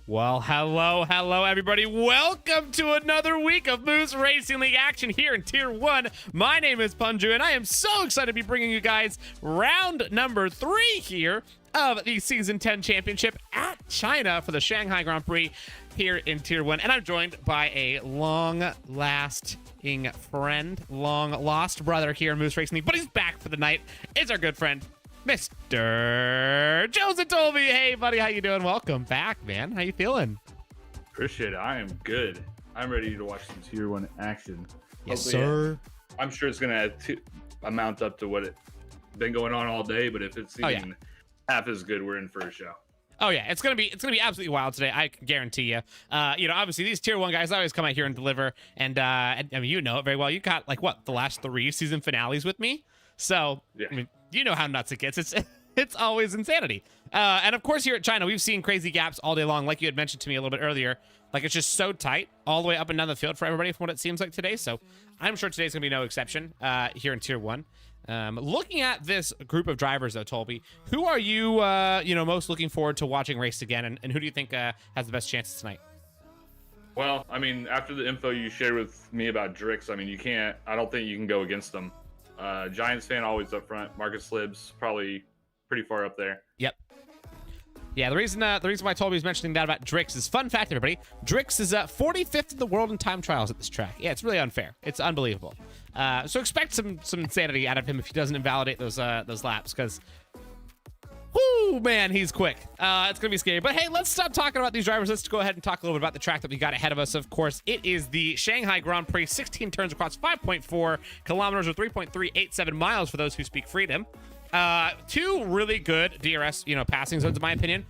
Well, hello, everybody. Welcome to another week of Moose Racing League action here in Tier 1. My name is Punju, and I am so excited to be bringing you guys round number 3 here of the Season 10 Championship at China for the Shanghai Grand Prix here in Tier 1. And I'm joined by a long-lasting friend, long-lost brother here in Moose Racing League, but he's back for the night. It's our good friend, Mr. Joseph Tolby. Hey, buddy, how you doing? Welcome back, man. How you feeling? Appreciate it. I am good. I'm ready to watch some Tier 1 action. Yes, Hopefully, sir. I'm sure it's going to amount up to what it's been going on all day, but if it's even half as good, we're in for a show. Oh yeah, it's gonna be absolutely wild today. I can guarantee you. Obviously these Tier 1 guys always come out here and deliver, and I mean, you know it very well. You got like what, the last 3 season finales with me, so yeah. I mean, you know how nuts it gets. It's always insanity. And of course here at China, we've seen crazy gaps all day long, like you had mentioned to me a little bit earlier. Like, it's just so tight all the way up and down the field for everybody from what it seems like today. So I'm sure today's gonna be no exception here in Tier 1. Looking at this group of drivers, though, Tolby, who are you, most looking forward to watching race again, and who do you think has the best chances tonight? Well, I mean, after the info you shared with me about Drix, I mean, I don't think you can go against them. Giants fan always up front. Marcus Libs probably pretty far up there. Yep. Yeah, the reason why Toby was mentioning that about Drix is, fun fact, everybody, Drix is 45th in the world in time trials at this track. Yeah, it's really unfair. It's unbelievable. So expect some insanity out of him if he doesn't invalidate those laps, because, whoo, man, he's quick. It's gonna be scary. But hey, let's stop talking about these drivers. Let's go ahead and talk a little bit about the track that we got ahead of us. Of course, it is the Shanghai Grand Prix, 16 turns across 5.4 kilometers or 3.387 miles for those who speak freedom. Two really good DRS, passing zones in my opinion.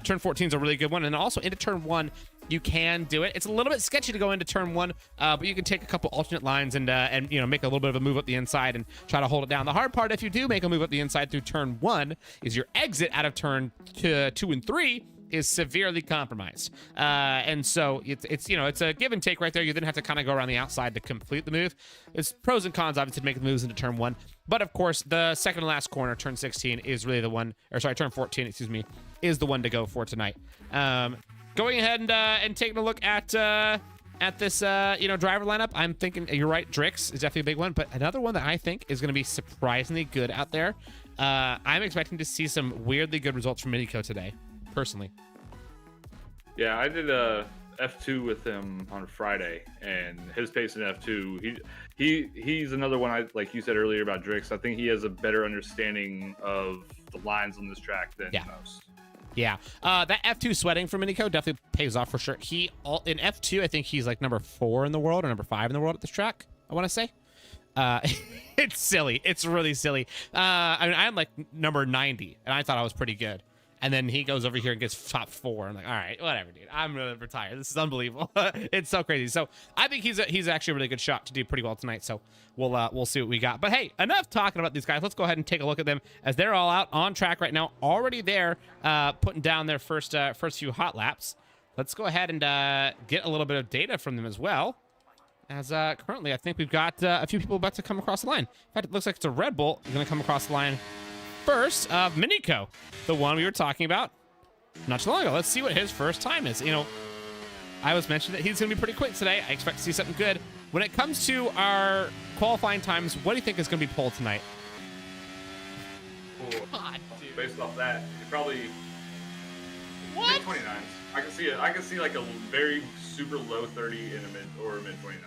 Turn 14 is a really good one, and also into turn 1, you can do it. It's a little bit sketchy to go into turn 1, but you can take a couple alternate lines and make a little bit of a move up the inside and try to hold it down. The hard part, if you do make a move up the inside through turn 1, is your exit out of turn 2 and 3 is severely compromised. And so it's a give and take right there. You then have to kind of go around the outside to complete the move. It's pros and cons, obviously, to make the moves into turn 1. But of course, the second to last corner, turn 16, is really the one, turn 14, excuse me, is the one to go for tonight. Going ahead and taking a look at this driver lineup, I'm thinking you're right, Drix is definitely a big one, but another one that I think is going to be surprisingly good out there. I'm expecting to see some weirdly good results from Minico today, personally. Yeah, I did F2 with him on Friday, and his pace in F2, he's another one, like you said earlier about Drix. I think he has a better understanding of the lines on this track than most. Yeah, that F2 sweating for Minico definitely pays off for sure. In F2, I think he's like number 4 in the world or number 5 in the world at this track, I want to say. It's silly. It's really silly. I mean, I'm like number 90, and I thought I was pretty good. And then he goes over here and gets top 4. I'm like, all right, whatever, dude. I'm gonna retire. This is unbelievable. It's so crazy. So I think he's actually a really good shot to do pretty well tonight. So we'll see what we got. But hey, enough talking about these guys. Let's go ahead and take a look at them as they're all out on track right now, already there, putting down their first few hot laps. Let's go ahead and get a little bit of data from them as well. As currently, I think we've got a few people about to come across the line. In fact, it looks like it's a Red Bull going to come across the line first. Minico, the one we were talking about not too long ago. Let's see what his first time is. I was mentioning that he's going to be pretty quick today. I expect to see something good. When it comes to our qualifying times, what do you think is going to be pulled tonight? Cool. God, dude. Based off that, you probably what? Mid 29s. I can see like a very super low 30 in a mid 29.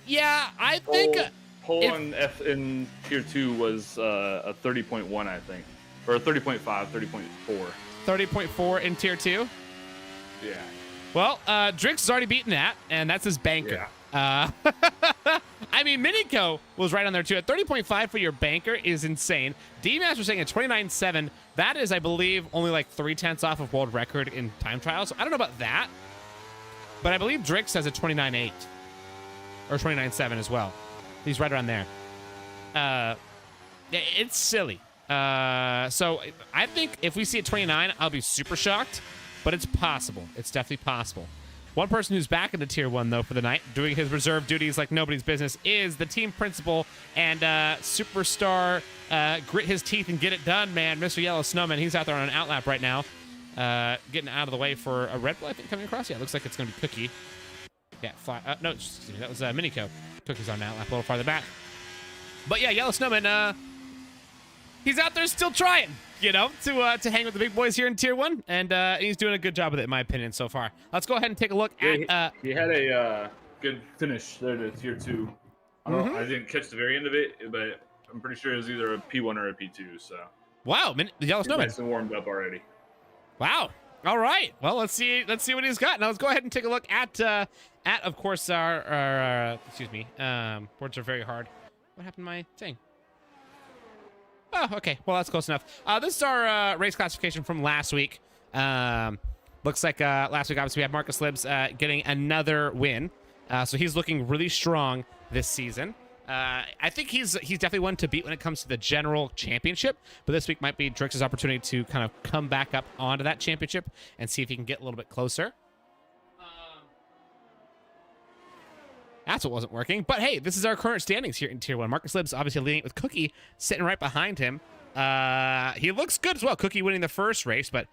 Yeah, I think Pole in tier 2 was a 30.1, I think, or a 30.5, 30.4. 30.4 in tier 2. Yeah. Well, Drix has already beaten that, and that's his banker. Yeah. I mean, Minico was right on there too. At 30.5 for your banker is insane. D-Master saying at 29.7. That is, I believe, only like 0.3 off of world record in time trials. So I don't know about that, but I believe Drix has a 29.8 or 29.7 as well. He's right around there. It's silly. So I think if we see it 29, I'll be super shocked, but it's possible. It's definitely possible. One person who's back in the tier 1 though for the night, doing his reserve duties like nobody's business, is the team principal and superstar, grit his teeth and get it done, man, Mr. Yellow Snowman. He's out there on an outlap right now, getting out of the way for a Red Bull, I think, coming across. Yeah, it looks like it's going to be Cookie. Yeah, no, excuse me, that was Minico. Cookie's on an outlap a little farther back. But yeah, Yellow Snowman, he's out there still trying, to hang with the big boys here in tier 1, and he's doing a good job with it, in my opinion, so far. Let's go ahead and take a look at. He had a good finish there to tier 2. I didn't catch the very end of it, but I'm pretty sure it was either a P1 or a P2. So. Wow, the Yellow Snowman. Nice and warmed up already. Wow. All right. Well, let's see what he's got. Now let's go ahead and take a look at of course our excuse me. Words are very hard. What happened to my thing? Oh, okay. Well, that's close enough. This is our race classification from last week. Looks like last week, obviously, we had Marcus Libs getting another win. So he's looking really strong this season. I think he's definitely one to beat when it comes to the general championship. But this week might be Drix's opportunity to kind of come back up onto that championship and see if he can get a little bit closer. That's what wasn't working. But hey, this is our current standings here in tier 1. Marcus Libs obviously leading it with Cookie sitting right behind him. He looks good as well. Cookie winning the first race, but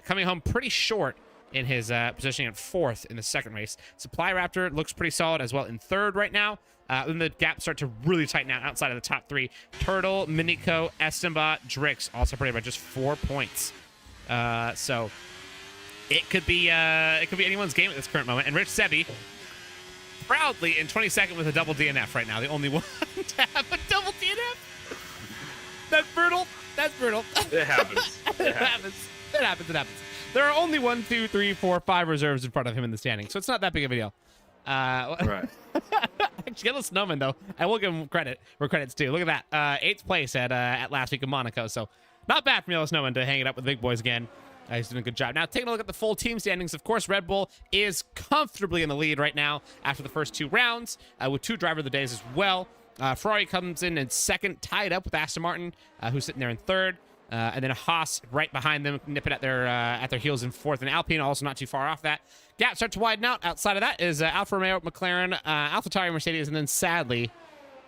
coming home pretty short in his positioning at 4th in the second race. Supply Raptor looks pretty solid as well in 3rd right now. Then the gaps start to really tighten out outside of the top 3. Turtle, Minico, Estimbot, Drix all separated by just 4 points. So it could be anyone's game at this current moment. And Rich Sebi proudly in 22nd with a double DNF right now. The only one to have a double DNF. That's brutal. That's brutal. It happens. It happens. It happens. There are only 1, 2, 3, 4, 5 reserves in front of him in the standing, so it's not that big of a deal. Right. Actually, get Snowman though. I will give him credit where credit's due. Look at that. 8th place at last week in Monaco. So not bad from Yellow Snowman to hang it up with the big boys again. He's doing a good job. Now, taking a look at the full team standings, of course, Red Bull is comfortably in the lead right now after the first 2 rounds, with 2 driver of the days as well. Ferrari comes in 2nd, tied up with Aston Martin, who's sitting there in 3rd. And then Haas right behind them, nipping at their heels in 4th. And Alpine also not too far off that. Gap start to widen out. Outside of that is Alfa Romeo, McLaren, AlphaTauri, Mercedes, and then sadly,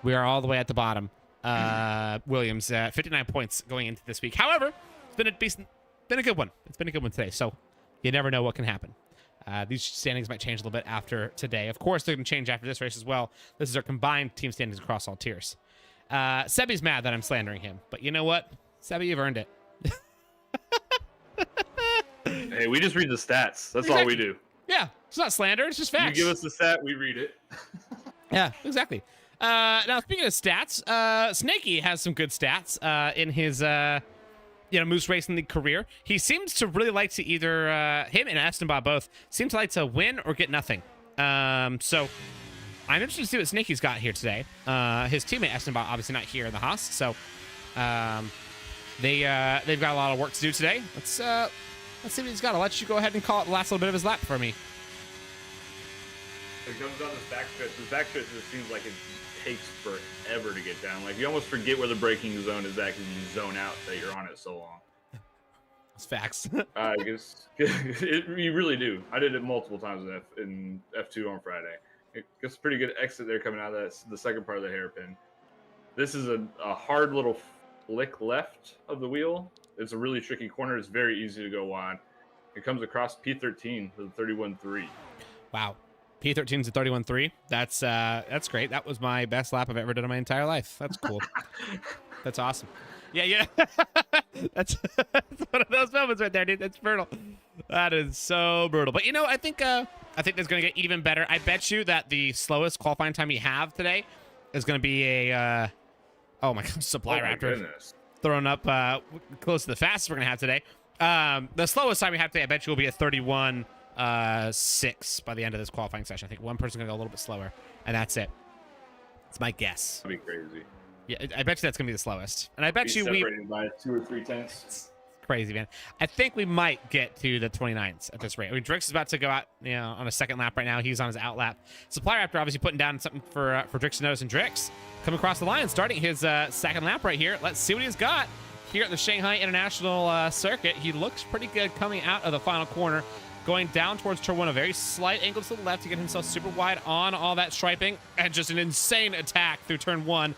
we are all the way at the bottom. Williams, 59 points going into this week. However, it's been a good one. It's been a good one today. So you never know what can happen. These standings might change a little bit after today. Of course, they're going to change after this race as well. This is our combined team standings across all tiers. Sebi's mad that I'm slandering him, but you know what? Sebi, you've earned it. Hey, we just read the stats. That's all we do. Yeah, it's not slander. It's just facts. You give us the stat, we read it. Yeah, exactly. Now, speaking of stats, Snakey has some good stats in his Moose Racing League career. He seems to really like to either him and Esteban both seem to like to win or get nothing. So I'm interested to see what Snakey's got here today. His teammate Esteban obviously not here in the Haas, so they've got a lot of work to do today. Let's see what he's got. I'll let you go ahead and call it the last little bit of his lap for me. It comes down to this backstretch. This backstretch just seems like it takes forever to get down. Like, you almost forget where the braking zone is at because you zone out that you're on it so long. It's facts. I guess you really do. I did it multiple times in F2 on Friday. It gets a pretty good exit there coming out of the second part of the hairpin. This is a hard little flick left of the wheel. It's a really tricky corner. It's very easy to go wide. It comes across P13 with a 31.3. Wow. P13's a 31.3. That's great. That was my best lap I've ever done in my entire life. That's cool. That's awesome. Yeah. That's one of those moments right there, dude. That's brutal. That is so brutal. But I think it's gonna get even better. I bet you that the slowest qualifying time you have today is gonna be a oh my god, Supply Raptor. Goodness. Thrown up close to the fastest we're gonna have today. The slowest time we have today, I bet you will be a 31.6 by the end of this qualifying session. I think one person's gonna go a little bit slower, and that's it. It's my guess. That'd be crazy. Yeah, I bet you that's gonna be the slowest, and I bet you separated by 2 or 3 tenths. It's crazy, man. I think we might get to the 29s at this rate. I mean, Drix is about to go out, on a second lap right now. He's on his out lap. Supply Raptor obviously putting down something for Drix to notice, and Drix coming across the line, starting his second lap right here. Let's see what he's got here at the Shanghai International Circuit. He looks pretty good coming out of the final corner, going down towards turn 1, a very slight angle to the left to get himself super wide on all that striping, and just an insane attack through turn 1.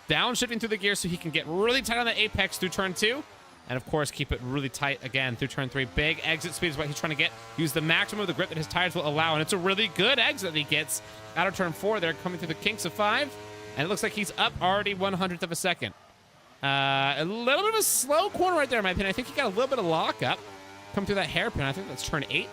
Downshifting through the gear so he can get really tight on the apex through turn 2. And of course, keep it really tight again through turn 3. Big exit speed is what he's trying to get. Use the maximum of the grip that his tires will allow. And it's a really good exit that he gets out of turn 4 there, coming through the kinks of 5. And it looks like he's up already 1/100th of a second. A little bit of a slow corner right there, in my opinion. I think he got a little bit of lockup. Come through that hairpin. I think that's turn 8.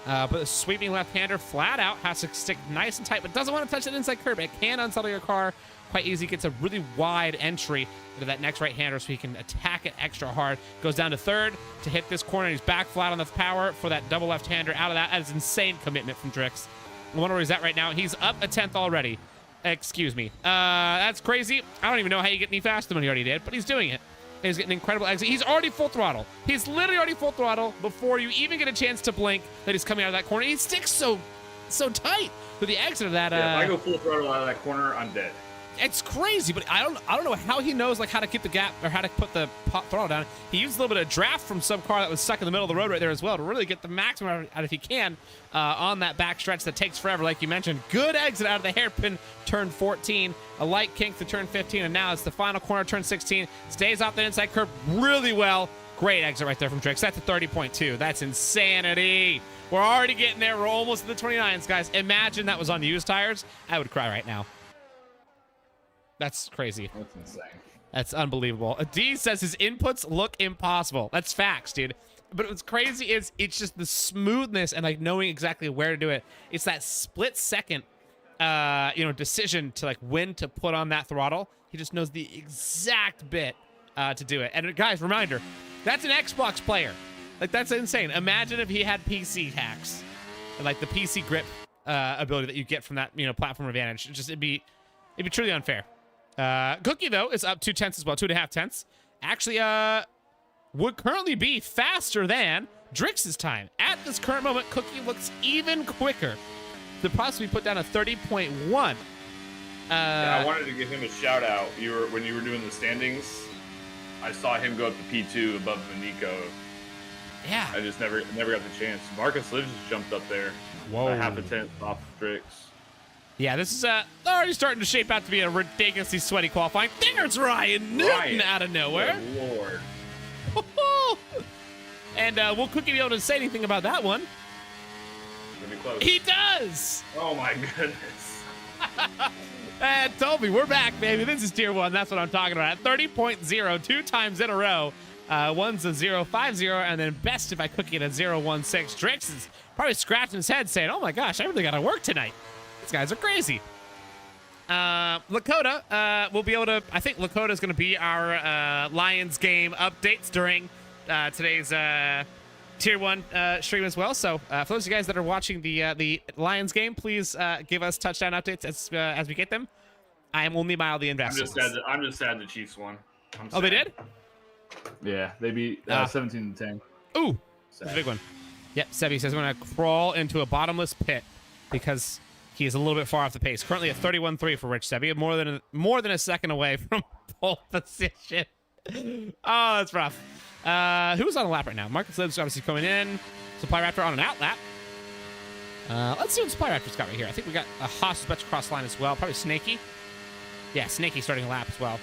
But the sweeping left-hander flat out has to stick nice and tight, but doesn't want to touch that inside curb. It can unsettle your car quite easy. Gets a really wide entry into that next right-hander so he can attack it extra hard. Goes down to 3rd to hit this corner. He's back flat on the power for that double left-hander out of that. That is insane commitment from Drix. I wonder where he's at right now. He's up a 10th already. Excuse me. That's crazy. I don't even know how you get any faster than he already did, but he's doing it. He's getting an incredible exit. He's already full throttle. He's literally already full throttle before you even get a chance to blink that he's coming out of that corner. He sticks so tight to the exit of that. Yeah, if I go full throttle out of that corner, I'm dead. It's crazy, but I don't know how he knows how to keep the gap or how to put the throttle down. He used a little bit of draft from some car that was stuck in the middle of the road right there as well to really get the maximum out if he can on that back stretch that takes forever, like you mentioned. Good exit out of the hairpin, turn 14, a light kink to turn 15, and now it's the final corner, turn 16. Stays off that inside curb really well. Great exit right there from Drix. That's a 30.2. That's insanity. We're already getting there. We're almost to the 29s, guys. Imagine that was on used tires. I would cry right now. That's crazy. That's insane. That's unbelievable. D says his inputs look impossible. That's facts, dude. But what's crazy is it's just the smoothness and like knowing exactly where to do it. It's that split second, decision to like when to put on that throttle. He just knows the exact bit to do it. And guys, reminder, that's an Xbox player. Like that's insane. Imagine if he had PC hacks and like the PC grip ability that you get from that platform advantage. It'd be truly unfair. Cookie though is up 2/10 as well, 2.5 tenths. Actually, would currently be faster than Drix's time. At this current moment, Cookie looks even quicker. To possibly put down a 30.1. I wanted to give him a shout out. When you were doing the standings, I saw him go up to P2 above the Nico. Yeah. I just never got the chance. Marcus Lives just jumped up there. Whoa. A half a tenth off Drix. Yeah, this is already starting to shape out to be a ridiculously sweaty qualifying. There's Ryan Newton out of nowhere. Good Lord. And will Cookie be able to say anything about that one? Gonna be close. He does! Oh my goodness. And Toby, we're back, baby. This is Tier 1. That's what I'm talking about. 30.0 2 times in a row. One's a 0.50, and then best if I Cookie at a 0.16. Drix is probably scratching his head saying, oh my gosh, I really got to work tonight. These guys are crazy. Lakota will be able to, I think Lakota is going to be our Lions game updates during today's Tier 1 stream as well. So for those of you guys that are watching the Lions game, please give us touchdown updates as we get them. I am only mildly invested. I'm just sad the Chiefs won. Oh, they did? Yeah, they beat 17-10. Ooh, that's a big one. Yep, Sebi says I'm going to crawl into a bottomless pit because he is a little bit far off the pace. Currently at 31.3 for Rich Sebi, more than a second away from pole position. Oh, that's rough. Who's on a lap right now? Marcus Lives obviously coming in. Supply Raptor on an out lap. Let's see what Supply Raptor's got right here. I think we got a Haas about to cross line as well. Probably Snaky. Yeah, Snaky starting a lap as well.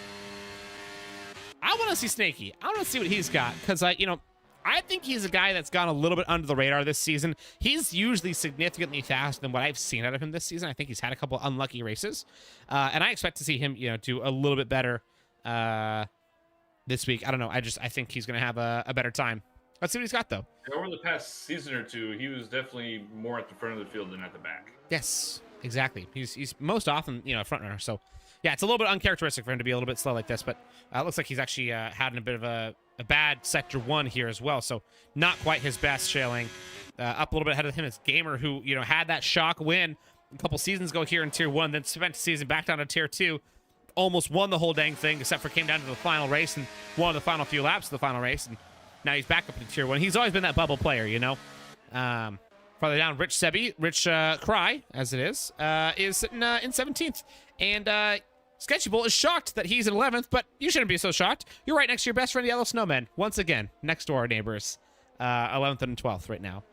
I want to see Snaky. I want to see what he's got because, I think he's a guy that's gone a little bit under the radar this season. He's usually significantly faster than what I've seen out of him this season. I think he's had a couple unlucky races, and I expect to see him, do a little bit better this week. I don't know. I think he's going to have a better time. Let's see what he's got though. Over the past season or two, he was definitely more at the front of the field than at the back. Yes, exactly. He's most often, a front runner. So. Yeah, it's a little bit uncharacteristic for him to be a little bit slow like this, but it looks like he's actually had a bit of a bad Sector 1 here as well, so not quite his best shailing. Up a little bit ahead of him is Gamer, who, had that shock win a couple seasons ago here in Tier 1, then spent the season back down to Tier 2, almost won the whole dang thing, except for came down to the final race and won the final few laps of the final race, and now he's back up in Tier 1. He's always been that bubble player, Farther down, Rich Cry, as it is sitting in 17th. And Sketchy Bull is shocked that he's in 11th, but you shouldn't be so shocked. You're right next to your best friend, Yellow Snowman. Once again, next to our neighbors. 11th and 12th right now.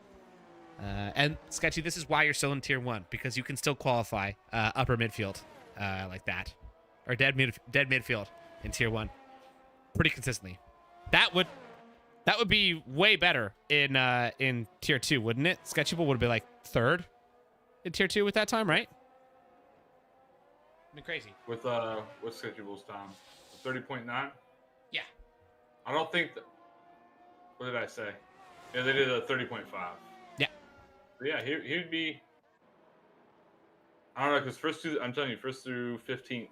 And Sketchy, this is why you're still in Tier 1, because you can still qualify upper midfield like that. Or dead midfield in Tier 1. Pretty consistently. That would be way better in Tier 2, wouldn't it? Sketchy Bull would be like 3rd in Tier 2 with that time, right? Been crazy. With what's Sketchy Bull's time? 30.9? Yeah. I don't think what did I say? Yeah, they did a 30.5. Yeah. But yeah, he would be. I don't know, because I'm telling you, first through 15th.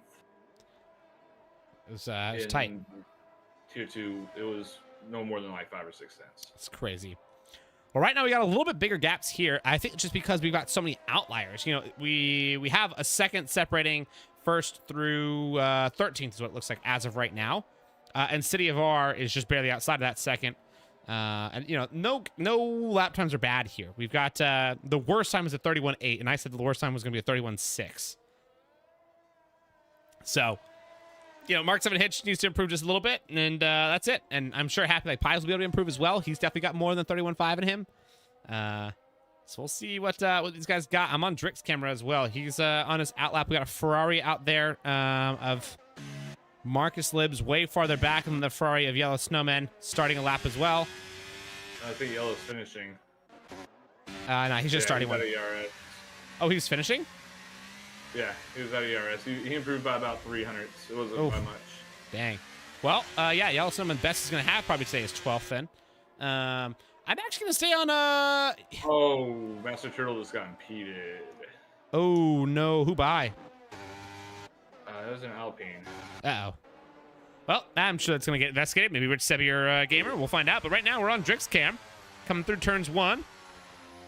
It was tight. Tier 2, it was no more than like 5 or 6 tenths. It's crazy. Well, right now we got a little bit bigger gaps here. I think just because we've got so many outliers. We have a second separating first through 13th is what it looks like as of right now. And City of R is just barely outside of that second. And, no lap times are bad here. We've got the worst time is a 31.8, and I said the worst time was going to be a 31.6. So, Mark 7 Hitch needs to improve just a little bit, and that's it. And I'm sure Happy Like Pies will be able to improve as well. He's definitely got more than 31.5 in him. So we'll see what these guys got. I'm on Drick's camera as well. He's on his outlap. We got a Ferrari out there of Marcus Libs way farther back than the Ferrari of Yellow Snowman, starting a lap as well. I think Yellow's finishing. No, he's just starting he's one. At ERS. Oh, he's finishing? Yeah, he was at ERS. He improved by about 300. It wasn't by much. Dang. Well, yeah, Yellow Snowman best is going to have probably today is 12th then. I'm actually going to stay on... Oh, Master Turtle just got impeded. Oh, no. Who by? That was an Alpine. Uh-oh. Well, I'm sure that's going to get investigated. Maybe Rich Sebi or Gamer. We'll find out. But right now, we're on Drix Cam. Coming through turns 1.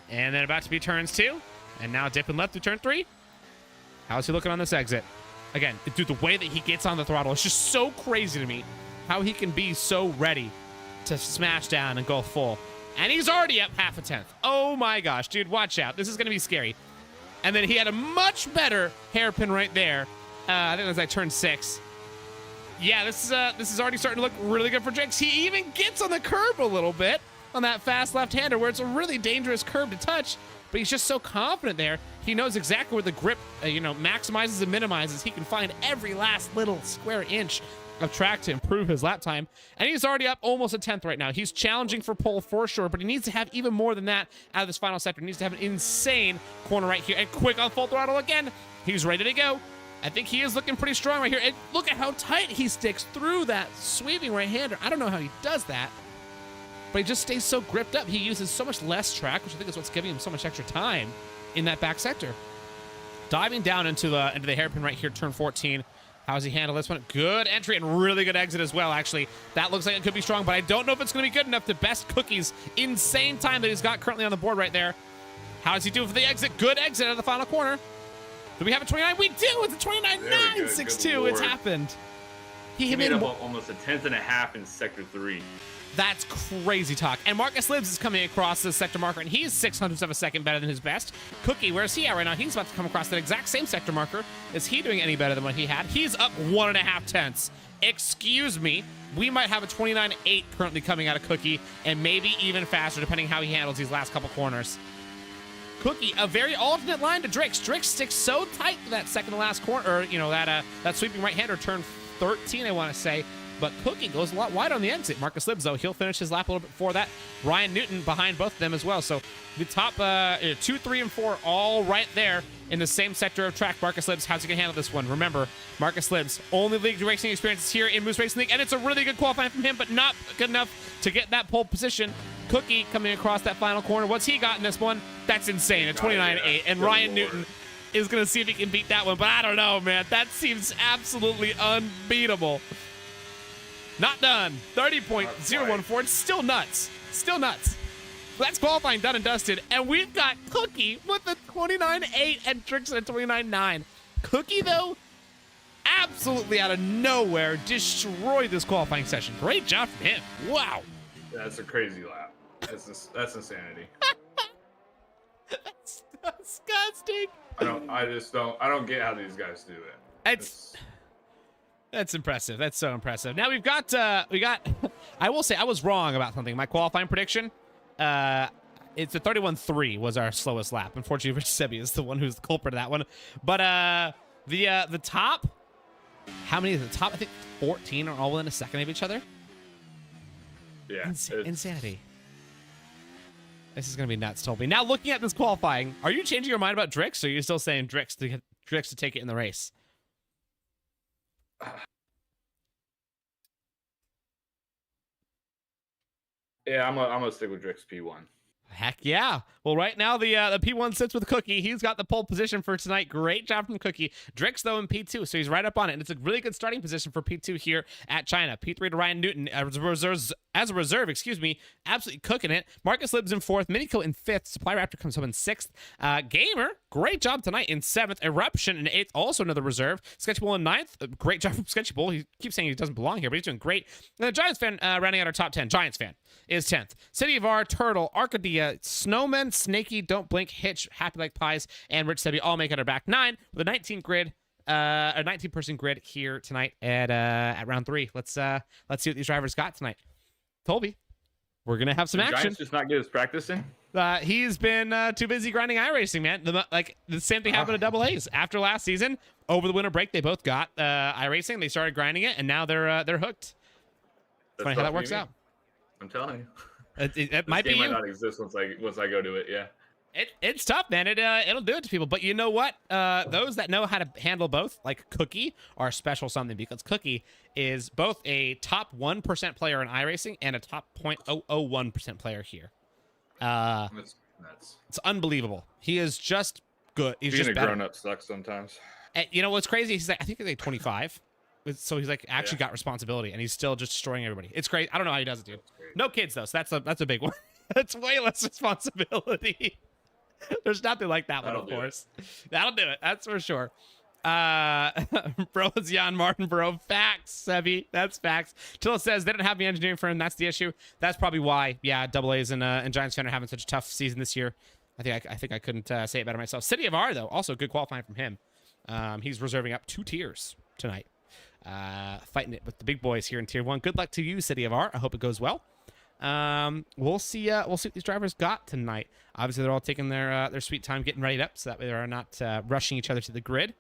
And then about to be turns 2. And now dipping left through turn 3. How's he looking on this exit? Again, dude, the way that he gets on the throttle is just so crazy to me. How he can be so ready to smash down and go full. And he's already up half a tenth. Oh my gosh, dude, watch out. This is going to be scary. And then he had a much better hairpin right there. I think it was like turn 6. Yeah, this is already starting to look really good for Drix. He even gets on the curb a little bit on that fast left-hander where it's a really dangerous curb to touch. But he's just so confident there. He knows exactly where the grip, maximizes and minimizes. He can find every last little square inch of track to improve his lap time. And he's already up almost a tenth right now. He's challenging for pole for sure, but he needs to have even more than that out of this final sector. He needs to have an insane corner right here. And quick on full throttle again. He's ready to go. I think he is looking pretty strong right here. And look at how tight he sticks through that sweeping right-hander. I don't know how he does that, but he just stays so gripped up. He uses so much less track, which I think is what's giving him so much extra time in that back sector. Diving down into the hairpin right here, turn 14. How does he handle this one? Good entry and really good exit as well, actually. That looks like it could be strong, but I don't know if it's going to be good enough to best Cookie's insane time that he's got currently on the board right there. How does he do for the exit? Good exit out of the final corner. Do we have a 29? We do! It's a 29.962. It's happened. He made up almost a tenth and a half in Sector 3. That's crazy talk. And Marcus Libs is coming across the sector marker, and he's 600ths of a second better than his best. Cookie, where's he at right now? He's about to come across that exact same sector marker. Is he doing any better than what he had? He's up 1.5 tenths. Excuse me. We might have a 29.8 currently coming out of Cookie, and maybe even faster, depending how he handles these last couple corners. Cookie, a very alternate line to Drix. Drix sticks so tight to that second to last corner, or, that sweeping right-hander, turn 13, I want to say. But Cookie goes a lot wide on the exit. Marcus Libs, though, he'll finish his lap a little bit before that. Ryan Newton behind both of them as well. So the top 2, 3, and 4 all right there in the same sector of track. Marcus Libs, how's he going to handle this one? Remember, Marcus Libs, only league racing experience here in Moose Racing League, and it's a really good qualifying from him, but not good enough to get that pole position. Cookie coming across that final corner. What's he got in this one? That's insane, a 29.8. And Ryan Newton is going to see if he can beat that one, but I don't know, man. That seems absolutely unbeatable. Not done. 30.014. It's still nuts. Still nuts. That's qualifying done and dusted. And we've got Cookie with a 29.8 and Drix at a 29.9. Cookie, though, absolutely out of nowhere, destroyed this qualifying session. Great job from him. Wow. That's a crazy lap. That's insanity. That's disgusting. I don't get how these guys do it. That's impressive. That's so impressive. Now we've got, I will say I was wrong about something. My qualifying prediction, it's a 31.3 was our slowest lap. Unfortunately, Rich Sebi is the one who's the culprit of that one. But the top, how many of the top? I think 14 are all within a second of each other. Yeah. Insanity. This is going to be nuts, Toby. Now looking at this qualifying, are you changing your mind about Drix, or are you still saying Drix to take it in the race? Yeah, I'm gonna stick with Drix P1. Heck yeah. Well, right now the P1 sits with Cookie. He's got the pole position for tonight. Great job from Cookie. Drix, though, in P2, so he's right up on it. And it's a really good starting position for P2 here at China. P3 to Ryan Newton as a reserve, absolutely cooking it. Marcus Libs in 4th. Minico in 5th. Supply Raptor comes home in 6th. Gamer, great job tonight in 7th. Eruption in 8th, also another reserve. Sketchable in 9th. Great job from Sketchable. He keeps saying he doesn't belong here, but he's doing great. And the Giants fan rounding out our top 10. Giants fan is 10th. City of R, Turtle, Arcadia, Snowman, Snaky, Don't Blink, Hitch, Happy Like Pies, and Rich Sebi all make it our back 9 with a 19 grid, a 19-person grid here tonight at round 3. Let's see what these drivers got tonight. Toby, we're gonna have some action. Giants just not good as practicing. He's been too busy grinding iRacing, man. The same thing happened to Double A's. After last season, over the winter break, they both got iRacing. They started grinding it, and now they're hooked. It's funny how that works out. I'm telling you. It might be you. Might not exist once I go to it. Yeah. It's tough, man. It'll do it to people. But you know what? Those that know how to handle both, like Cookie, are special something, because Cookie is both a top 1% player in iRacing and a top 0.001% player here. That's nuts. It's unbelievable. He is just good. He's Being just a grown up sucks sometimes. And you know what's crazy? He's like, I think he's like 25. So he's like actually got responsibility, and he's still just destroying everybody. It's great. I don't know how he does it, dude. No kids though, so that's a big one. That's way less responsibility. There's nothing like that one, of course. That'll do it. That's for sure. Bro, it's Jan Martin, bro. Facts, Sebi. That's facts. Tilla says they didn't have the engineering for him. That's the issue. That's probably why. Yeah, Double A's and Giants fan are having such a tough season this year. I think I couldn't say it better myself. City of R though, also good qualifying from him. He's reserving up 2 tiers tonight. Fighting it with the big boys here in Tier 1. Good luck to you, City of R. I hope it goes well. We'll see what these drivers got tonight. Obviously, they're all taking their sweet time getting ready up, so that way they're not rushing each other to the grid.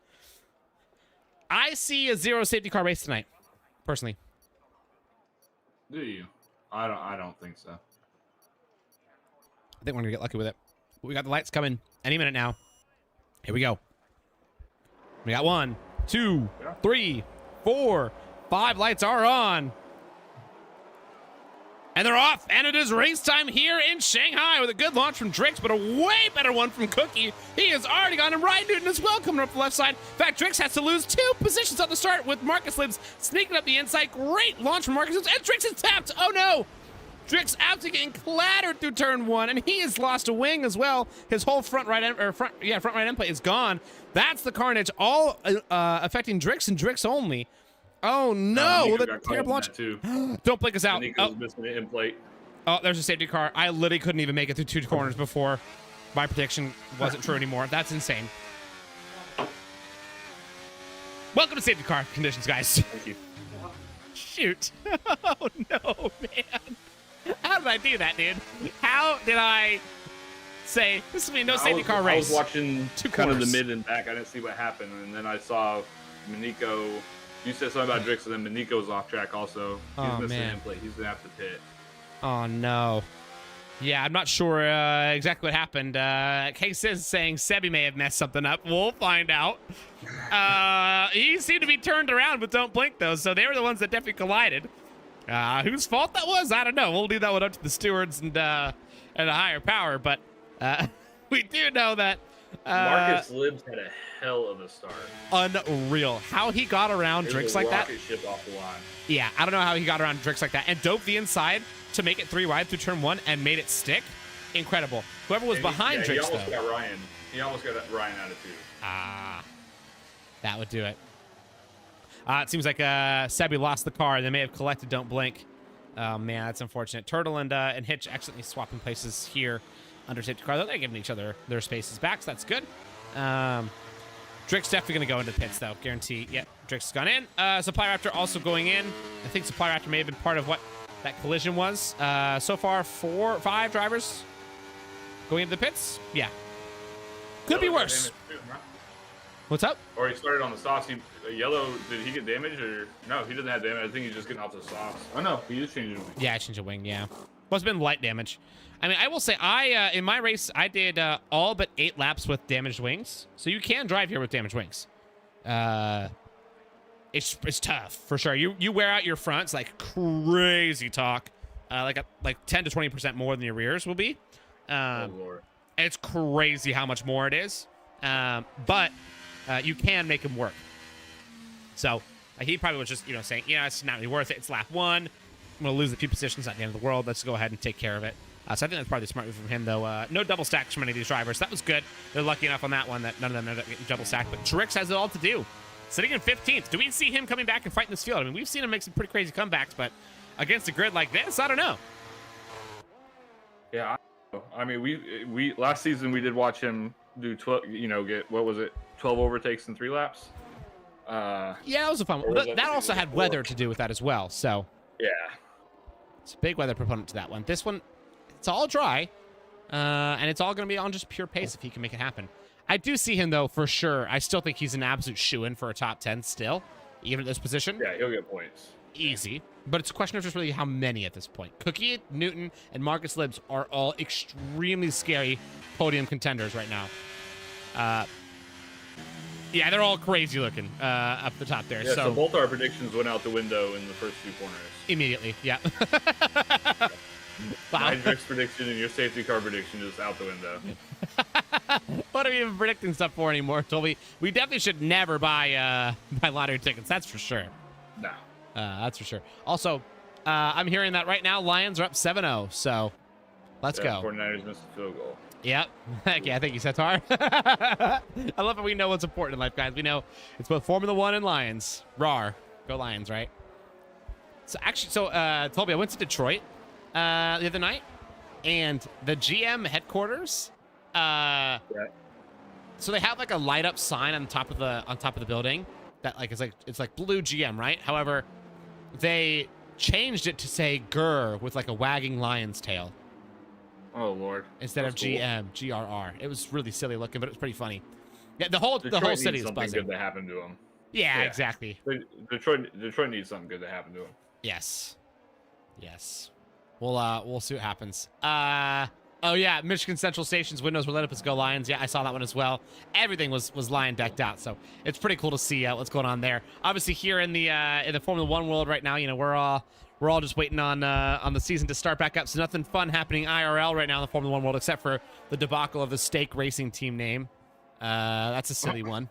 I see a 0 safety car race tonight, personally. Do you? I don't think so. I think we're gonna get lucky with it. We got the lights coming any minute now. Here we go. We got 1, 2, 3, 4, 5 lights are on. And they're off, and it is race time here in Shanghai with a good launch from Drix, but a way better one from Cookie. He has already gone, and Ryan Newton as well coming up the left side. In fact, Drix has to lose 2 positions at the start with Marcus Lids sneaking up the inside. Great launch from Marcus Lids, and Drix is tapped. Oh no! Drix absolutely getting clattered through turn 1, and he has lost a wing as well. His whole front right end plate is gone. That's the carnage, all affecting Drix and Drix only. Oh no! The terrible launch. Don't blink us out. Missing an end plate. Oh, there's a safety car. I literally couldn't even make it through 2 corners before my prediction wasn't true anymore. That's insane. Welcome to safety car conditions, guys. Thank you. Shoot. Oh no, man. How did I do that, dude? How did I say this will be no safety car race? I was watching 2 kind corners. of the mid and back. I didn't see what happened, and then I saw Miniko. You said something about Drix, and then Miniko's off track also. He's missing an end plate. He's gonna have to pit. Oh no. Yeah, I'm not sure exactly what happened. Case is saying Sebi may have messed something up. We'll find out. He seemed to be turned around, but don't blink though. So they were the ones that definitely collided. Whose fault that was, I don't know. We'll leave that one up to the stewards and a higher power. But we do know that Marcus Libs had a hell of a start. Unreal. How he got around Drix like that. Ship off the line. Yeah, I don't know how he got around Drix like that and dove the inside to make it 3 wide through turn 1 and made it stick. Incredible. Whoever was behind Drix, though. He almost got Ryan out of 2. That would do it. It seems like Sebi lost the car. They may have collected Don't Blink. Oh, man, that's unfortunate. Turtle and Hitch accidentally swapping places here under safety car. They're giving each other their spaces back, so that's good. Drix definitely going to go into pits, though. Guarantee. Yep, Drix has gone in. Supply Raptor also going in. I think Supply Raptor may have been part of what that collision was. So far, 5 drivers going into the pits. Yeah. Could be worse. Too, huh? What's up? Or he started on the softs. Yellow, did he get damaged? Or no, he doesn't have damage. I think he's just getting off the softs. Oh, no, he is changing wing. Yeah, I changed a wing, yeah. Well, it's been light damage. I mean, I will say, in my race, I did all but 8 laps with damaged wings. So you can drive here with damaged wings. It's tough, for sure. You wear out your fronts like crazy talk. Like 10 to 20% more than your rears will be. Oh, Lord. It's crazy how much more it is. But you can make him work. So he probably was just, saying, it's not really worth it. It's lap 1. I'm going to lose a few positions at the end of the world. Let's go ahead and take care of it. So I think that's probably the smart move from him, though. No double stacks from any of these drivers. That was good. They're lucky enough on that one that none of them ended up getting double stacked. But Drix has it all to do. Sitting in 15th. Do we see him coming back and fighting this field? I mean, we've seen him make some pretty crazy comebacks, but against a grid like this, I don't know. Yeah, I mean, we last season we did watch him do 12. Get what was it? 12 overtakes in 3 laps. Yeah, that was a fun one. That also had weather to do with that as well. So yeah, it's a big weather proponent to that one. This one, it's all dry. And it's all going to be on just pure pace if he can make it happen. I do see him, though, for sure. I still think he's an absolute shoo-in for a top 10 still, even at this position. Yeah, he'll get points. Easy. But it's a question of just really how many at this point. Cookie, Newton, and Marcus Libs are all extremely scary podium contenders right now. Yeah, they're all crazy looking up the top there. Yeah, so both our predictions went out the window in the first 2 corners. Immediately, yeah. Wow. My Drix prediction and your safety car prediction is out the window. What are we even predicting stuff for anymore, Toby? We definitely should never buy lottery tickets. That's for sure. No. That's for sure. Also, I'm hearing that right now Lions are up 7-0, so let's go. 49ers missed the field goal. Yep. Heck yeah, thank you, Satar. I love that we know what's important in life, guys. We know it's both Formula 1 and Lions. Rawr. Go Lions, right? So actually, Toby, I went to Detroit the other night, and the GM headquarters, Yeah. so they have like a light up sign on top of the building that it's like blue GM, right? However, they changed it to say GUR with like a wagging lion's tail. Oh Lord. Instead of cool. GM, GRR. It was really silly looking, but it was pretty funny. Yeah, the whole Detroit city needs is something buzzing. good to happen to him. Yeah, exactly. Detroit needs something good to happen to him. Yes. We'll see what happens. Oh yeah, Michigan Central Station's windows were lit up as Go Lions. Yeah, I saw that one as well. Everything was lion decked out, so it's pretty cool to see what's going on there. Obviously, here in the Formula One world right now, you know, we're all just waiting on the season to start back up. So nothing fun happening IRL right now in the Formula One world, except for the debacle of the Stake Racing team name. That's a silly one.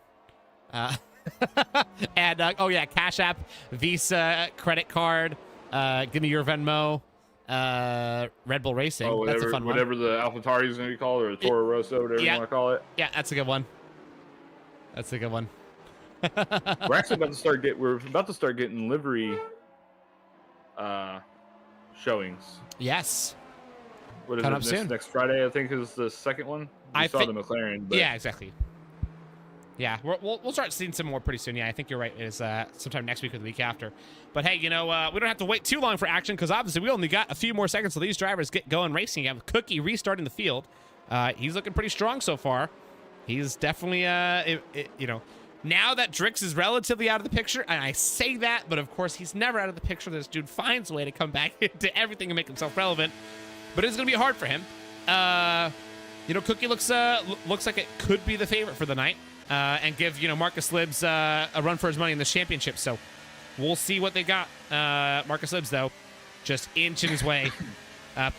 And oh yeah, Cash App, Visa, credit card. Give me your Venmo. Red Bull Racing. Oh, whatever, that's a fun one. whatever the AlphaTauri is going to be called, or the Toro Rosso, whatever you want to call it. Yeah, that's a good one. We're actually about to start getting livery showings. Yes. What is Coming it? up soon. Next Friday, I think, is the second one. I saw the McLaren. But... Yeah, exactly. Yeah, we'll start seeing some more pretty soon. Yeah, I think you're right. It is sometime next week or the week after. But hey, you know, we don't have to wait too long for action because obviously we only got a few more seconds till these drivers get going racing. You have Cookie restarting the field. He's looking pretty strong so far. He's definitely, you know, now that Drix is relatively out of the picture, and I say that, but of course he's never out of the picture. This dude finds a way to come back into everything and make himself relevant. But it's going to be hard for him. You know, Cookie looks like it could be the favorite for the night. And give, you know, Marcus Libs a run for his money in the championship. So we'll see what they got. Marcus Libs, though, just inching his way up.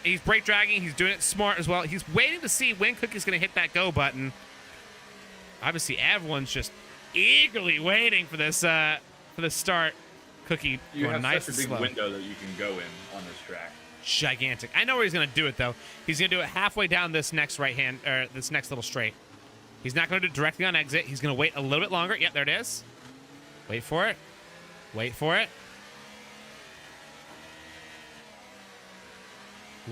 He's brake dragging. He's doing it smart as well. He's waiting to see when Cookie's going to hit that go button. Obviously, everyone's just eagerly waiting for this start. Cookie you going have nice such a and big slow. window that you can go in on this track. Gigantic. I know where he's going to do it, though. He's going to do it halfway down this next this next little straight. He's not going to do it directly on exit. He's going to wait a little bit longer. Yep, there it is. Wait for it. Wait for it.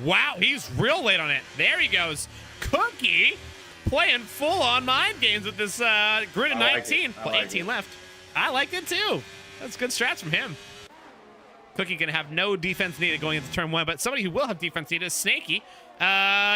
Wow, he's real late on it. There he goes. Cookie playing full-on mind games with this grid of 19. I like 18 it. left. I like it, too. That's good strats from him. Cookie going to have no defense needed going into turn 1, but somebody who will have defense needed is Snaky.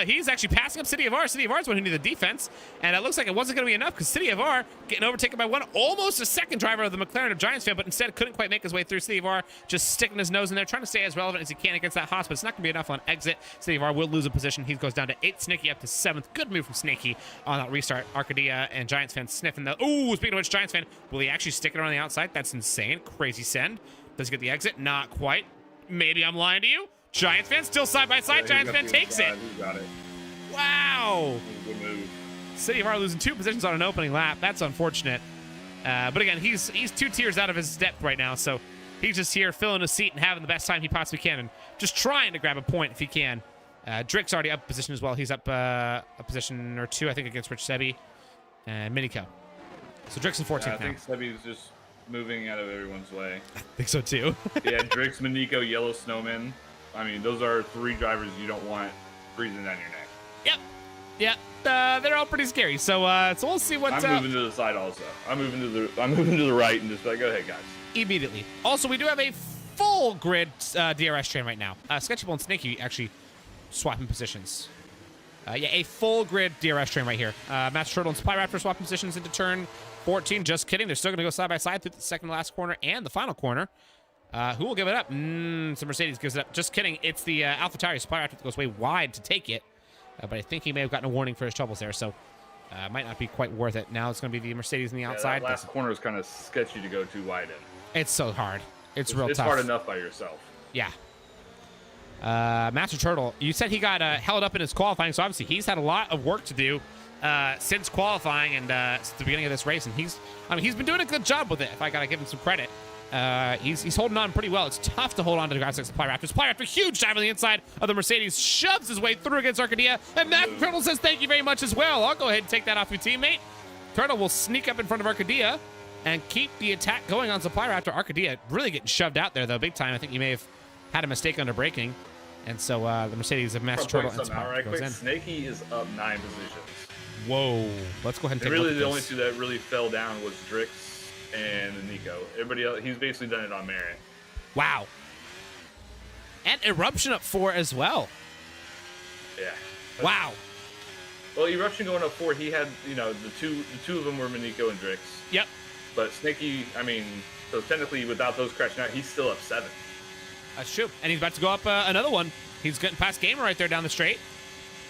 He's actually passing up City of R. City of R is one who needed the defense, and it looks like it wasn't going to be enough because City of R getting overtaken by almost a second driver of the McLaren of Giants fan, but instead couldn't quite make his way through. City of R just sticking his nose in there, trying to stay as relevant as he can against that Haas, but it's not going to be enough on exit. City of R will lose a position. He goes down to 8th. Snaky up to 7th. Good move from Snaky on that restart. Arcadia and Giants fan sniffing the... Ooh, speaking of which, Giants fan, will he actually stick it on the outside? That's insane. Crazy send. Does he get the exit? Not quite. Maybe I'm lying to you. Giants fan still side by side. Giants fan takes it. He got it. Wow. Good move. City of R losing 2 positions on an opening lap. That's unfortunate. But again, he's 2 tiers out of his depth right now, so he's just here filling a seat and having the best time he possibly can and just trying to grab a point if he can. Drick's already up position as well. He's up a position or 2, I think, against Rich Sebi and Minico. So Drick's in 14th I now. think Sebi's just moving out of everyone's way. I think so too. Yeah, Drix, Manico, Yellow Snowman. I mean, those are 3 drivers you don't want breathing down your neck. Yep. Yep. They're all pretty scary. So we'll see what. I'm moving to the side also. I'm moving to the right and just like, go ahead, guys. Immediately. Also, we do have a full grid DRS train right now. Sketchable and Snaky actually swapping positions. Yeah, a full grid DRS train right here. Master Turtle and Supply Raptor swapping positions into turn 14. Just kidding. They're still going to go side by side through the second to last corner and the final corner. Who will give it up? So Mercedes gives it up. Just kidding. It's the AlphaTauri Supply Raptor that goes way wide to take it. But I think he may have gotten a warning for his troubles there, so might not be quite worth it. Now it's going to be the Mercedes on the outside. That last corner is kind of sketchy to go too wide in. It's so hard. It's real tough. It's hard enough by yourself. Yeah. Master Turtle, you said he got held up in his qualifying, so obviously he's had a lot of work to do since qualifying and since the beginning of this race, and he's been doing a good job with it, if I gotta give him some credit. He's holding on pretty well. It's tough to hold on to the guys like Supply Raptor. Supply Raptor, huge dive on the inside of the Mercedes, shoves his way through against Arcadia, and Master Turtle says thank you very much as well. I'll go ahead and take that off your teammate. Turtle will sneak up in front of Arcadia and keep the attack going on Supply Raptor. Arcadia really getting shoved out there, though, big time. I think he may have had a mistake under braking. And so the Mercedes of Master Turtle and Supply goes in. Snakey is up 9 positions. Whoa. Let's go ahead and take a look at the this. only two that really fell down was Drix and Nico. Everybody else, he's basically done it on merit. Wow. And Eruption up 4 as well. Yeah. Wow. Well, Eruption going up 4, he had, the two of them were Nico and Drix. Yep. But Snakey, so technically without those crashing out, he's still up 7. That's true. And he's about to go up another one. He's getting past Gamer right there down the straight.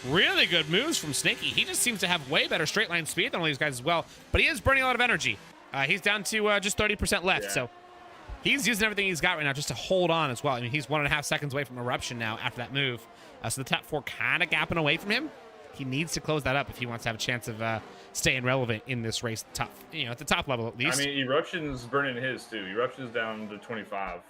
Really good moves from Snakey. He just seems to have way better straight line speed than all these guys as well. But he is burning a lot of energy. He's down to just 30% left. Yeah. So he's using everything he's got right now just to hold on as well. He's 1.5 seconds away from Eruption now after that move. So the top 4 kind of gapping away from him. He needs to close that up if he wants to have a chance of staying relevant in this race. Tough, at the top level at least. Eruption's burning his too. Eruption's down to 25.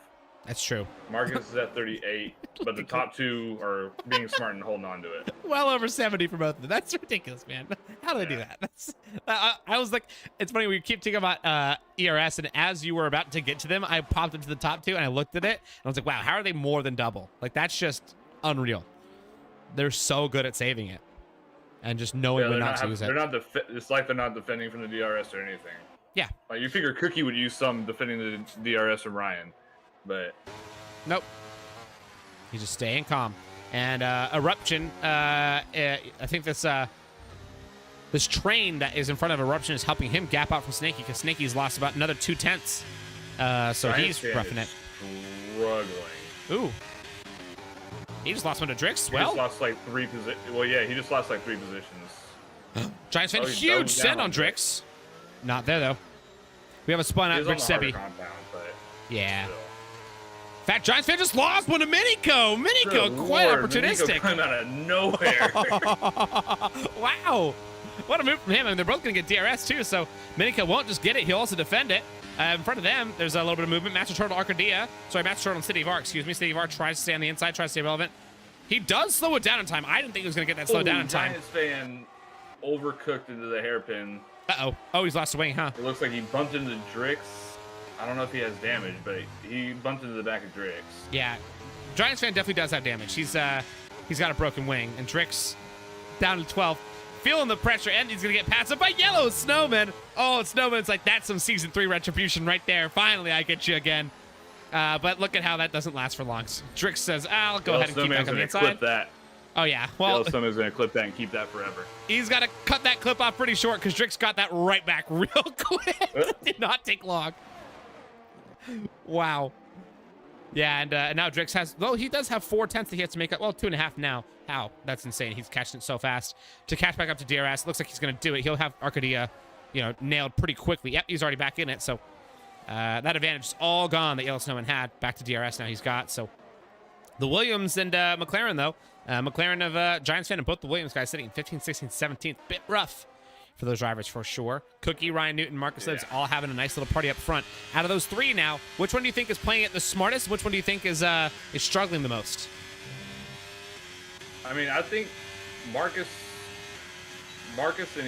That's true. Marcus is at 38, but the top 2 are being smart and holding on to it. Well over 70 for both of them. That's ridiculous, man. How do they do that? I was like, it's funny, we keep talking about ERS, and as you were about to get to them, I popped into the top 2, and I looked at it, and I was like, wow, how are they more than double? Like, that's just unreal. They're so good at saving it and just knowing when not to use it. It's like they're not defending from the DRS or anything. Yeah. Like, you figure Cookie would use some defending the DRS from Ryan. But nope, he's just staying calm. And Eruption, I think this train that is in front of Eruption is helping him gap out from Snakey, because Snakey's lost about another 0.2. So he's roughing it. Struggling. Ooh, he just lost one to Drix. He just lost like 3 positions. Well, yeah, he just lost like 3 positions. Giants fan, huge send on Drix. Not there though. We have a spun out Rich Sebi. Yeah. Still. Fact, Giants fan just lost one to Minico. Minico, quite opportunistic. Minico came out of nowhere. Wow. What a move from him. They're both going to get DRS too, so Minico won't just get it. He'll also defend it. In front of them, there's a little bit of movement. Master Turtle, Arcadia. Sorry, Master Turtle and City of R, excuse me. City of R tries to stay on the inside, tries to stay relevant. He does slow it down in time. I didn't think he was going to get that slowed down in time. Giants fan overcooked into the hairpin. Uh-oh. Oh, he's lost a wing, huh? It looks like he bumped into Drix. I don't know if he has damage, but he bumped into the back of Drix. Yeah, Giants fan definitely does have damage. He's got a broken wing, and Drix down to 12, feeling the pressure, and he's gonna get passed up by Yellow Snowman. Oh, Snowman's like, that's some season 3 retribution right there. Finally, I get you again. But look at how that doesn't last for long. Drix says, I'll go ahead and keep back on the inside. Clip that. Oh yeah, well, Snowman's gonna clip that and keep that forever. He's got to cut that clip off pretty short because Drix got that right back real quick. It did not take long. Wow. Yeah, and now Drix has, though he does have 4/10 that he has to make up. Well, 2.5 now. How? That's insane. He's catching it so fast. To catch back up to DRS, looks like he's going to do it. He'll have Arcadia, nailed pretty quickly. Yep, he's already back in it. So that advantage is all gone that Yellow Snowman had. Back to DRS now he's got. So the Williams and McLaren, though. McLaren of Giants fan and both the Williams guys sitting in 15th, 16th, 17th. Bit rough for those drivers for sure. Cookie, Ryan Newton, Marcus Libbs all having a nice little party up front. Out of those 3 now, which one do you think is playing it the smartest? Which one do you think is struggling the most? I think Marcus and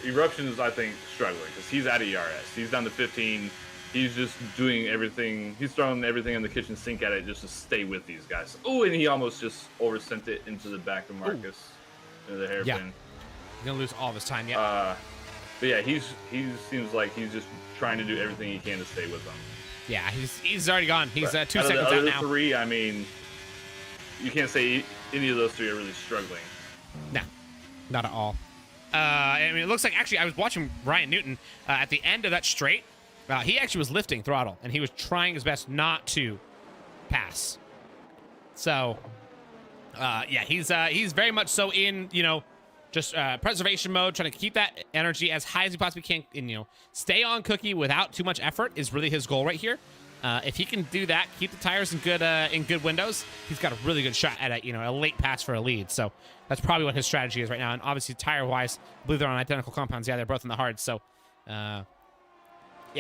Eruption is, I think, struggling because he's out of ERS. He's down to 15. He's just doing everything. He's throwing everything in the kitchen sink at it just to stay with these guys. Oh, and he almost just oversent it into the back of Marcus. Into the hairpin. Yeah. He's gonna lose all of his time, yeah. But yeah, he seems like he's just trying to do everything he can to stay with them. Yeah, he's already gone. He's 2 seconds out now. 3, you can't say any of those three are really struggling. No, not at all. I mean, it looks like actually I was watching Ryan Newton at the end of that straight. He actually was lifting throttle, and he was trying his best not to pass. So, yeah, he's very much so in, just preservation mode, trying to keep that energy as high as he possibly can, and stay on Cookie without too much effort is really his goal right here. If he can do that, keep the tires in good windows, he's got a really good shot at a late pass for a lead. So that's probably what his strategy is right now. And obviously tire-wise, I believe they're on identical compounds. Yeah, they're both in the hards. So yeah,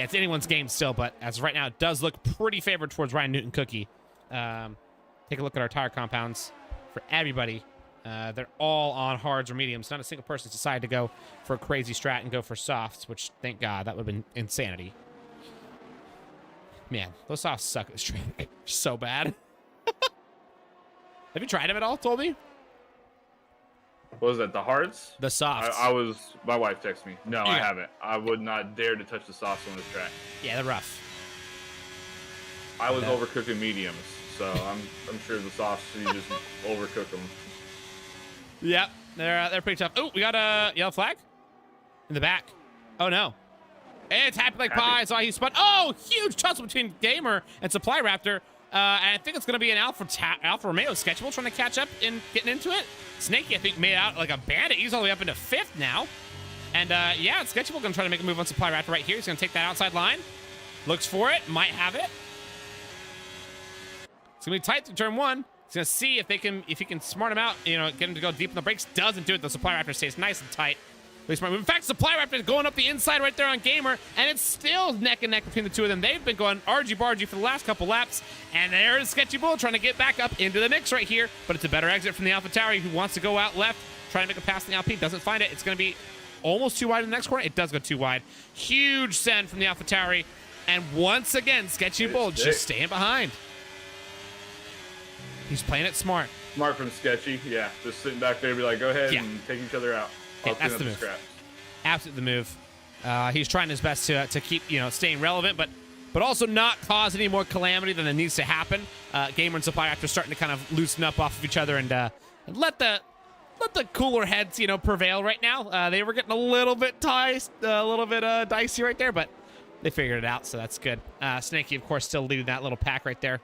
it's anyone's game still, but as of right now, it does look pretty favored towards Ryan Newton Cookie. Take a look at our tire compounds for everybody. They're all on hards or mediums. Not a single person's decided to go for a crazy strat and go for softs, which, thank God, that would have been insanity. Man, those softs suck at this track. They're so bad. Have you tried them at all, Toby? What was that, the hards? The softs. My wife texted me. No, I haven't. I would not dare to touch the softs on this track. Yeah, they're rough. I was overcooking mediums, so I'm sure the softs, you just overcook them. Yep, they're pretty tough. Oh, we got a yellow flag in the back. Oh no, it's Happy Like Pie. Saw he spun. Oh, huge tussle between Gamer and Supply Raptor. And I think it's gonna be an Alfa Romeo Sketchable trying to catch up and getting into it. Snaky, I think, made out like a bandit. He's all the way up into 5th now. And yeah, Sketchable gonna try to make a move on Supply Raptor right here. He's gonna take that outside line. Looks for it, might have it. It's gonna be tight through turn 1. He's gonna see if he can smart him out, get him to go deep in the brakes. Doesn't do it. The Supply Raptor stays nice and tight. Really smart move. In fact, Supply Raptor is going up the inside right there on Gamer, and it's still neck and neck between the two of them. They've been going argy-bargy for the last couple laps, and there's Sketchy Bull trying to get back up into the mix right here, but it's a better exit from the AlphaTauri, who wants to go out left, trying to make a pass in the Alpine, doesn't find it. It's gonna be almost too wide in the next corner. It does go too wide. Huge send from the AlphaTauri, and once again, Sketchy Bull just staying behind. He's playing it smart. Smart from Sketchy, yeah. Just sitting back there, be like, go ahead and take each other out. Yeah, that's the move. Absolutely the move. He's trying his best to keep staying relevant, but also not cause any more calamity than that needs to happen. Gamer and Supply Raptor starting to kind of loosen up off of each other and let the cooler heads prevail right now. They were getting a little bit dicey right there, but they figured it out, so that's good. Snaky, of course, still leading that little pack right there.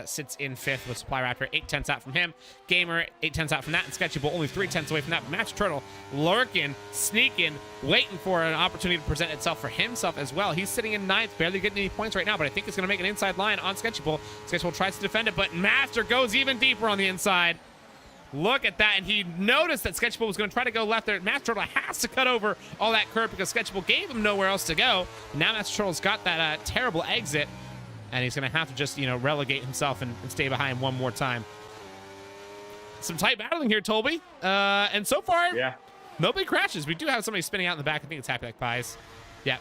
Sits in 5th with Supply Raptor, 8/10 out from him. Gamer, 8/10 out from that, and Sketchy Bull only 3/10 away from that. Match Turtle lurking, sneaking, waiting for an opportunity to present itself for himself as well. He's sitting in 9th, barely getting any points right now, but I think he's going to make an inside line on Sketchy Bull. Sketchy Bull tries to defend it, but Master goes even deeper on the inside. Look at that, and he noticed that Sketchy Bull was going to try to go left there. Master Turtle has to cut over all that curb because Sketchy Bull gave him nowhere else to go. Now Master Turtle's got that terrible exit, and he's going to have to just, relegate himself and stay behind one more time. Some tight battling here, Tolby. And so far, no big crashes. We do have somebody spinning out in the back. I think it's Happy Like Pies. Yeah,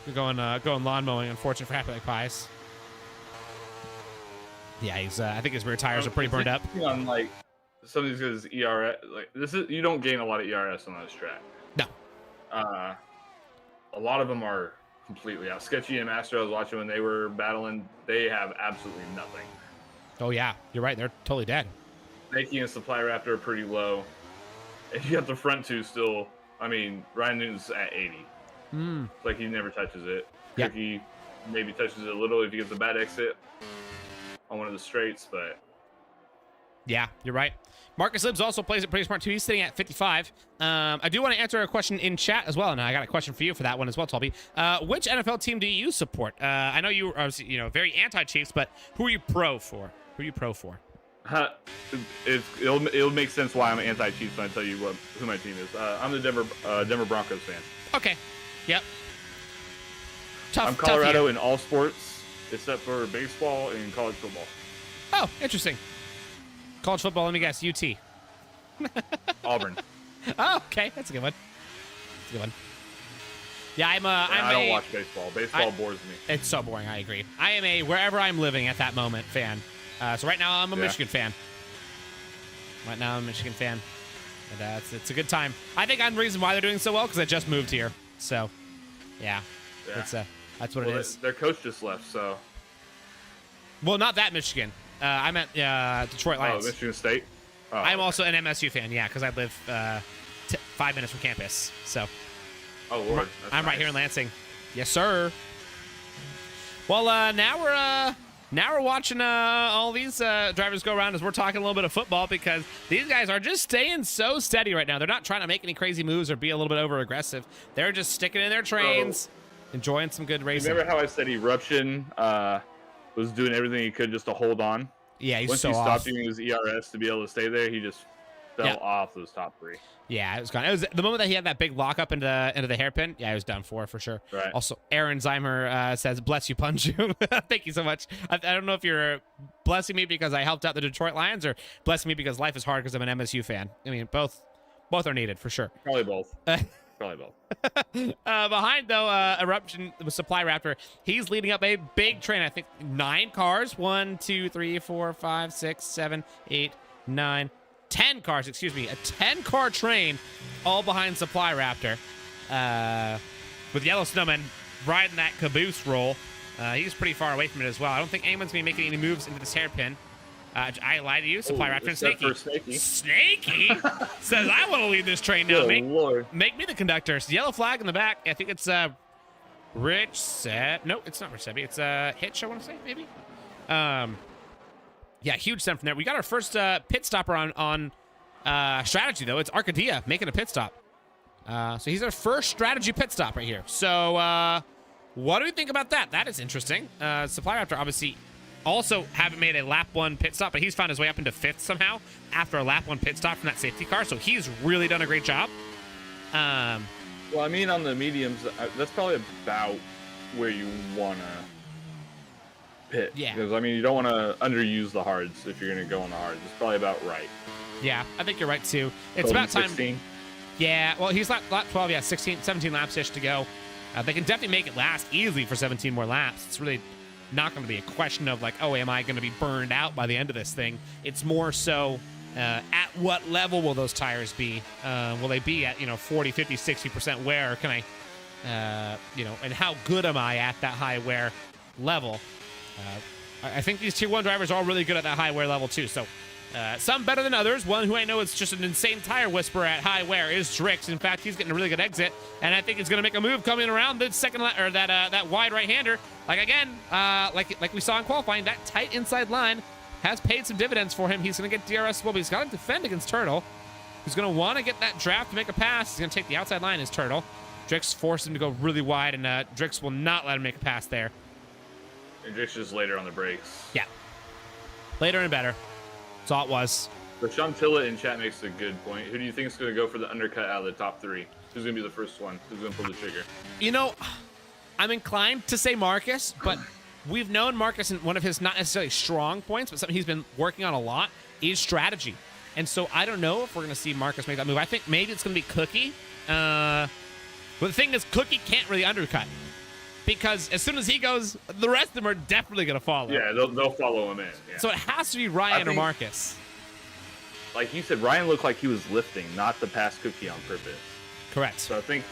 we're going lawn mowing. Unfortunate for Happy Like Pies. Yeah, he's. I think his rear tires are pretty burned up. On some of these guys' ERS, you don't gain a lot of ERS on this track. No. A lot of them are completely out. Sketchy and Master, I was watching when they were battling, they have absolutely nothing. Oh yeah, you're right. They're totally dead. Snaky and Supply Raptor are pretty low. And you got the front two still. I mean, Ryan Newton's at 80. It's like he never touches it. Yep. Cookie maybe touches it a little if he gets a bad exit on one of the straights, but yeah, you're right. Marcus Libs also plays it pretty smart too. He's sitting at 55. I do want to answer a question in chat as well, and I got a question for you for that one as well, Toby. Which NFL team do you support? I know you are, very anti-Chiefs, but who are you pro for? Who are you pro for? It'll make sense why I'm anti-Chiefs when I tell you who my team is. I'm the Denver Broncos fan. Okay. Yep. Tough. I'm Colorado in all sports except for baseball and college football. Oh, interesting. College football, let me guess, UT. Auburn. Oh, okay. That's a good one. That's a good one. Yeah, I don't watch baseball. Baseball bores me. It's so boring, I agree. I am a wherever I'm living at that moment fan. So right now I'm a Michigan fan. Right now I'm a Michigan fan. And it's a good time. I think I'm the reason why they're doing so well because I just moved here. So, yeah. That's what it is. Their coach just left, so. Well, not that Michigan. I'm at Detroit Lions. Oh, Michigan State. Oh, I'm also an MSU fan, yeah, because I live 5 minutes from campus. So oh Lord, I'm right here in Lansing. Yes, sir. Well, now we're watching all these drivers go around as we're talking a little bit of football, because these guys are just staying so steady right now. They're not trying to make any crazy moves or be a little bit over aggressive. They're just sticking in their trains, enjoying some good racing. Remember how I said Eruption was doing everything he could just to hold on? Yeah, he's Once so he off. stopped using his ERS to be able to stay there, he just fell off those top 3. Yeah, it was gone. It was the moment that he had that big lockup into the hairpin. Yeah, he was done for sure. Right. Also, Aaron Zeimer says, "Bless you, Punju." Thank you so much. I don't know if you're blessing me because I helped out the Detroit Lions, or blessing me because life is hard because I'm an MSU fan. I mean, both are needed for sure. Probably both. Probably both. Behind though, Eruption with Supply Raptor, he's leading up a big train. I think 9 cars. 1, 2, 3, 4, 5, 6, 7, 8, 9. 10 cars, excuse me, a 10-car train, all behind Supply Raptor, with Yellow Snowman riding that caboose roll. He's pretty far away from it as well. I don't think anyone's going to be making any moves into this hairpin. I lied to you, Supply Raptor and Snaky. Snaky says, I want to lead this train now. Make me the conductor. So yellow flag in the back. I think it's Rich Seb. No, it's not Rich Sebi. It's Hitch, I want to say, maybe. Yeah, huge step from there. We got our first pit stopper on strategy, though. It's Arcadia making a pit stop. So he's our first strategy pit stop right here. So what do we think about that? That is interesting. Supply Raptor obviously also haven't made a lap 1 pit stop, but he's found his way up into 5th somehow after a lap 1 pit stop from that safety car. So he's really done a great job. Well, I mean, on the mediums, that's probably about where you want to pit. Yeah. Because, I mean, you don't want to underuse the hards if you're going to go on the hards. It's probably about right. Yeah, I think you're right, too. It's about time. 16. Yeah, well, he's lap 12. Yeah, 17 laps-ish to go. They can definitely make it last easily for 17 more laps. It's really not going to be a question of, like, oh, am I going to be burned out by the end of this thing? It's more so, at what level will those tires be? Will they be at, 40, 50, 60% wear? Or can I, and how good am I at that high wear level? I think these Tier 1 drivers are all really good at that high wear level, too. So, some better than others. One who I know is just an insane tire whisperer at high wear is Drix. In fact, he's getting a really good exit, and I think he's going to make a move coming around the second or that wide right-hander. Like, again, like we saw in qualifying, that tight inside line has paid some dividends for him. He's going to get DRS. Well, but he's got to defend against Turtle, who's going to want to get that draft to make a pass. He's going to take the outside line as Turtle. Drix forced him to go really wide, and Drix will not let him make a pass there. And Drix just later on the brakes. Yeah. Later and better. That's all it was. But Shantilla in chat makes a good point. Who do you think is going to go for the undercut out of the top 3? Who's going to be the first one? Who's going to pull the trigger? I'm inclined to say Marcus, but we've known Marcus, and one of his not necessarily strong points, but something he's been working on a lot is strategy. And so I don't know if we're going to see Marcus make that move. I think maybe it's going to be Cookie. But the thing is, Cookie can't really undercut, because as soon as he goes, the rest of them are definitely going to follow. Yeah, they'll follow him in. Yeah. So it has to be Ryan or Marcus. Like you said, Ryan looked like he was lifting, not to pass Cookie on purpose. Correct. So I think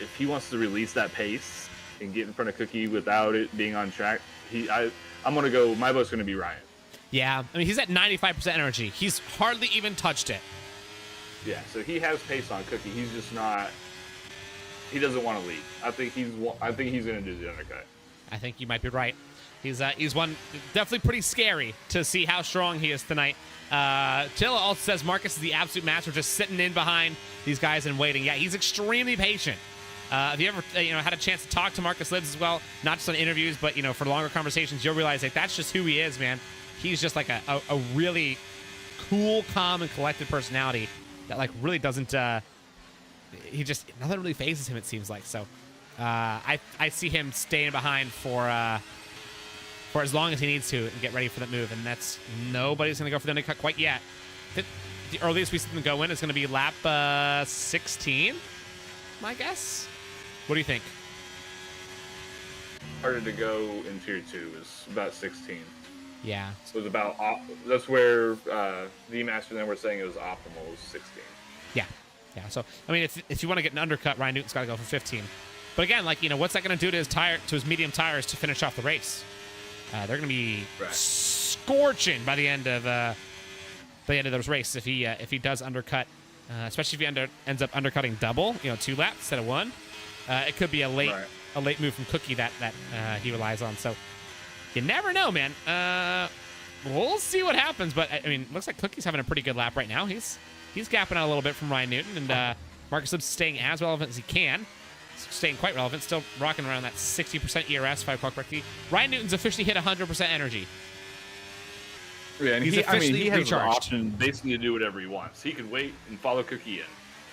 if he wants to release that pace and get in front of Cookie without it being on track, I'm going to go, my vote's going to be Ryan. Yeah, I mean, he's at 95% energy. He's hardly even touched it. Yeah, so he has pace on Cookie. He's just not. He doesn't want to lead. I think he's going to do the undercut. I think you might be right. He's one definitely pretty scary to see how strong he is tonight. Tilla also says Marcus is the absolute master, just sitting in behind these guys and waiting. Yeah, he's extremely patient. If you ever had a chance to talk to Marcus Libbs as well, not just on interviews, but for longer conversations, you'll realize like that's just who he is, man. He's just like a really cool, calm, and collected personality that like really doesn't. Nothing really phases him, it seems like. So I see him staying behind for as long as he needs to and get ready for that move. And nobody's going to go for the undercut quite yet. The earliest we see them go in is going to be lap 16, my guess. What do you think? Harder to go in Tier 2 is about 16. Yeah. So it's that's where the Master then were saying it was optimal is 16. Yeah. Yeah, so I mean, if you want to get an undercut, Ryan Newton's got to go for 15. But again, like what's that going to do to his medium tires to finish off the race? They're going to be scorching by the end of those races if he does undercut, especially if he ends up undercutting double, 2 laps instead of 1. It could be a late move from Cookie that he relies on. So you never know, man. We'll see what happens, but I mean, looks like Cookie's having a pretty good lap right now. He's gapping out a little bit from Ryan Newton, and Marcus Libbs staying as relevant as he can. Staying quite relevant, still rocking around that 60% ERS, 5 o'clock correctly. Ryan Newton's officially hit 100% energy. Yeah, and he's he officially has recharged. the option basically to do whatever he wants. He can wait and follow Cookie in.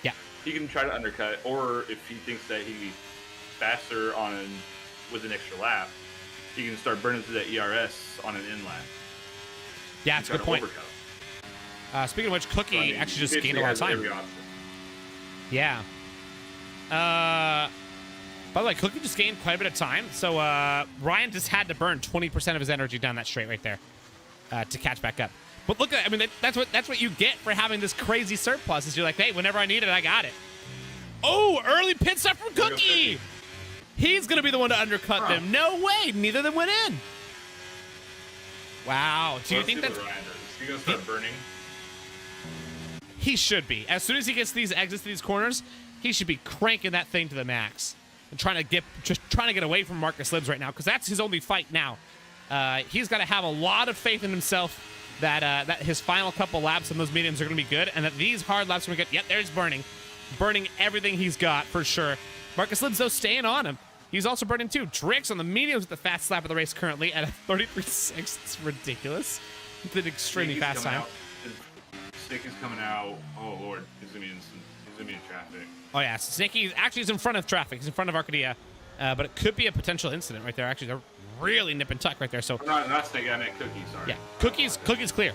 Yeah. He can try to undercut, or if he thinks that he's faster with an extra lap, he can start burning through that ERS on an in lap. Yeah, that's a good point. Speaking of which, Cookie actually just gained a lot of time. Yeah. By the way, Cookie just gained quite a bit of time, so Ryan just had to burn 20% of his energy down that straight right there to catch back up. But look at, I mean, that's what you get for having this crazy surplus. Is you're like, hey, whenever I need it, I got it. Oh, early pit stop from Cookie. He's gonna be the one to undercut them. No way. Neither of them went in. Wow. Do you think that's? Is he gonna start burning? He should be. As soon as he gets these exits to these corners, he should be cranking that thing to the max and trying to get away from Marcus Libbs right now, because that's his only fight now. He's got to have a lot of faith in himself that his final couple laps on those mediums are going to be good, and that these hard laps are going to get. Yep, there's burning everything he's got for sure. Marcus Libbs though staying on him. He's also burning too. Drix on the mediums with the fast lap of the race currently at a 33.6. It's ridiculous. It's an extremely fast time. Snaky's coming out. Oh lord, he's gonna be in traffic. Oh yeah, so Snaky actually is in front of traffic. He's in front of Arcadia, but it could be a potential incident right there. Actually, they're really nip and tuck right there. So not Snaky, I meant Cookie. Sorry. Yeah, Cookie's clear.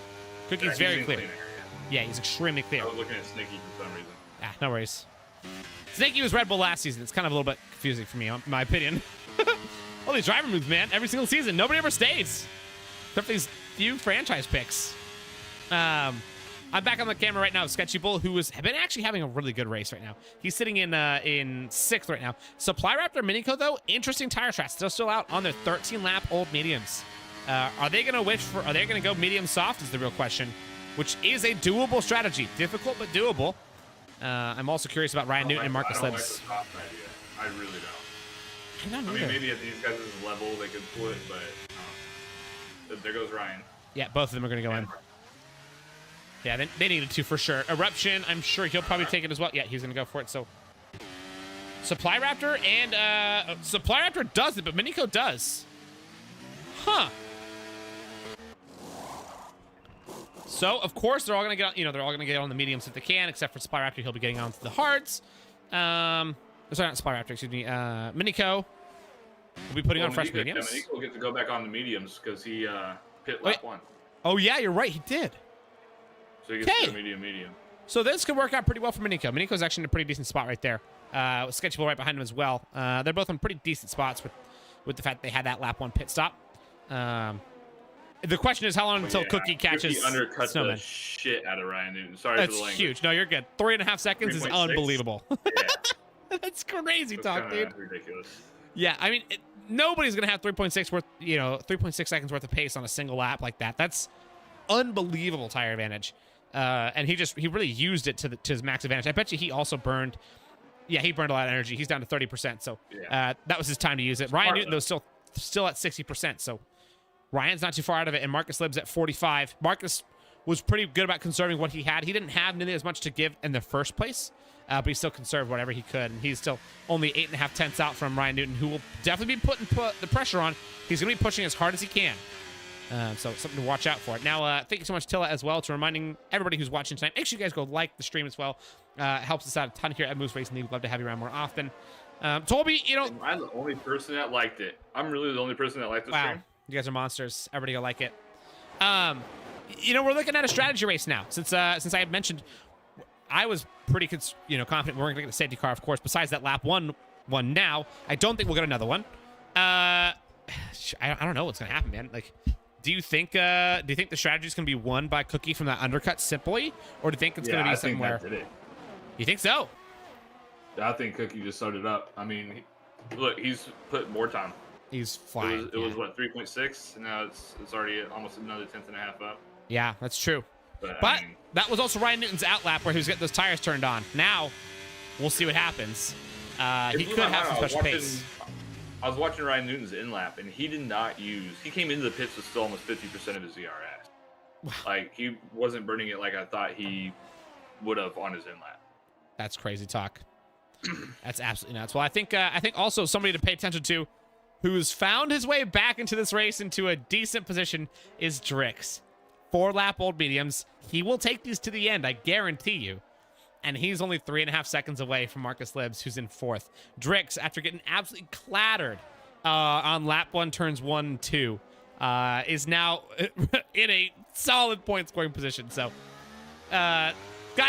Cookie's very clear. Yeah, he's extremely clear. I was looking at Snaky for some reason. Ah, no worries. Snaky was Red Bull last season. It's kind of a little bit confusing for me, in my opinion. All these driver moves, man. Every single season, nobody ever stays, except for these few franchise picks. I'm back on the camera right now. Sketchy Bull, who has been actually having a really good race right now. He's sitting in 6th right now. Supply Raptor Minico, though, interesting tire tracks. Still out on their 13-lap old mediums. Are they going to go medium soft is the real question, which is a doable strategy. Difficult, but doable. I'm also curious about Ryan Newton and Marcus Libbs. I really don't. I mean, maybe at these guys' level they could pull it, but there goes Ryan. Yeah, both of them are going to go in. Yeah, they needed to for sure. Eruption, I'm sure he'll probably take it as well. Yeah, he's going to go for it. So Supply Raptor and Supply Raptor does it, but Minico does. Huh. So, of course, they're all going to get on, they're all going to get on the mediums if they can, except for Supply Raptor. He'll be getting on to the hards. Sorry, not Supply Raptor, excuse me. Minico will be putting on fresh mediums. Yeah, Minico will get to go back on the mediums because he hit lap 1. Oh, yeah, you're right. He did. So he gets to go medium. So this could work out pretty well for Minico. Minico's actually in a pretty decent spot right there. With Sketchable right behind him as well. They're both in pretty decent spots with the fact they had that lap 1 pit stop. The question is how long until Cookie catches Cookie undercut Snowman. The shit out of Ryan Newton. Sorry That's for the language. huge. No, you're good. 3.5 seconds is unbelievable. Yeah. That's crazy talk, dude. Ridiculous. Yeah, I mean, nobody's going to have 3.6 seconds worth of pace on a single lap like that. That's unbelievable tire advantage. And he really used it to his max advantage. I bet you he also burned. Yeah, he burned a lot of energy. He's down to 30%. So that was his time to use it. Ryan Newton, though, still at 60%. So Ryan's not too far out of it. And Marcus Libbs at 45. Marcus was pretty good about conserving what he had. He didn't have nearly as much to give in the first place, but he still conserved whatever he could. And he's still only 8.5 tenths out from Ryan Newton, who will definitely be putting the pressure on. He's going to be pushing as hard as he can. So something to watch out for. Now, thank you so much, Tilla, as well, to reminding everybody who's watching tonight. Make sure you guys go like the stream as well. It helps us out a ton here at Moose Racing League. We'd love to have you around more often. Toby, I'm the only person that liked it. I'm really the only person that liked the stream. You guys are monsters. Everybody will like it. We're looking at a strategy race now. Since I had mentioned, I was pretty confident we weren't going to get a safety car, of course. Besides that lap one now, I don't think we'll get another one. I don't know what's going to happen, man. Like, do you think the strategy is going to be won by Cookie from that undercut simply, or do you think it's going to be somewhere? Did it. You think so? I think Cookie just started up. I mean, look, he's put more time. He's flying. It was what, 3.6, and now it's already almost another tenth and a half up. Yeah, that's true. But But I mean, that was also Ryan Newton's outlap where he was getting those tires turned on. Now, we'll see what happens. He could have some special pace. I was watching Ryan Newton's in-lap, and he did not use... He came into the pits with still almost 50% of his ERS. Wow. Like, he wasn't burning it like I thought he would have on his in-lap. That's crazy talk. That's absolutely nuts. Well, I think also somebody to pay attention to who's found his way back into this race into a decent position is Drix. 4-lap old mediums. He will take these to the end, I guarantee you. And he's only 3.5 seconds away from Marcus Libbs, who's in 4th. Drix, after getting absolutely clattered on lap 1, turns 1 and 2, is now in a solid point scoring position. So, gotta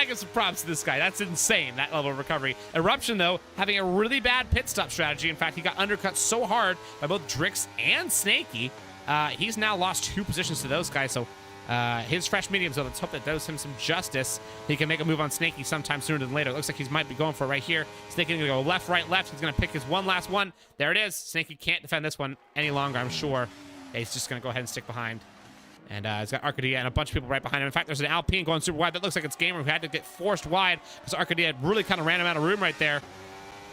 give some props to this guy. That's insane, that level of recovery. Eruption, though, having a really bad pit stop strategy. In fact, he got undercut so hard by both Drix and Snaky. He's now lost 2 positions to those guys. So, his fresh mediums, though, let's hope that does him some justice. He can make a move on Snaky sometime sooner than later. It looks like he might be going for it right here. Snaky gonna go left, right, left. He's gonna pick his one last one. There it is. Snaky can't defend this one any longer, I'm sure. He's just gonna go ahead and stick behind. And he's got Arcadia and a bunch of people right behind him. In fact, there's an Alpine going super wide. That looks like it's Gamer who had to get forced wide because Arcadia really kind of ran him out of room right there.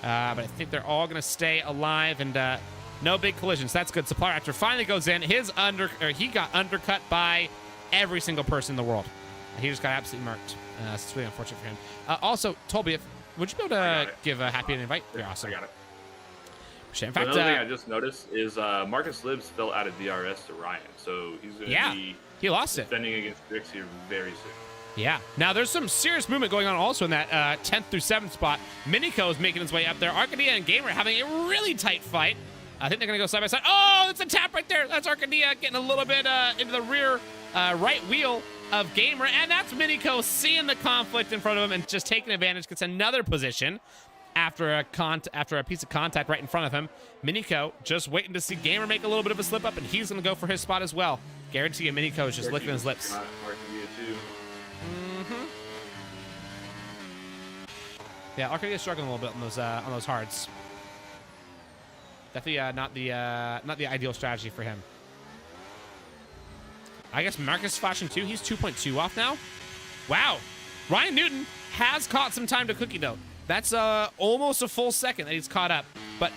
But I think they're all gonna stay alive and no big collisions. That's good. Supply Raptor finally goes in. He got undercut by every single person in the world. He just got absolutely murked. It's really unfortunate for him. Also, Toby, would you be able to give Happy an invite? You're awesome. I got it. In fact, another thing I just noticed is Marcus Libbs fell out of DRS to Ryan, so he's going to be he lost it. defending against Drix here very soon. Yeah. Now, there's some serious movement going on also in that 10th through 7th spot. Miniko is making his way up there. Arcadia and Gamer having a really tight fight. I think they're going to go side by side. Oh, it's a tap right there. That's Arcadia getting a little bit into the rear right wheel of Gamer, and that's Miniko seeing the conflict in front of him and just taking advantage, gets another position after a piece of contact right in front of him. Miniko just waiting to see Gamer make a little bit of a slip up, and he's going to go for his spot as well. Guarantee you Miniko is just licking his lips. Arcadia too. Yeah, Arcadia is struggling a little bit on those hards. Definitely not the ideal strategy for him. I guess Marcus flashing too. He's 2.2 off now. Wow. Ryan Newton has caught some time to cookie though. That's almost a full second that he's caught up, but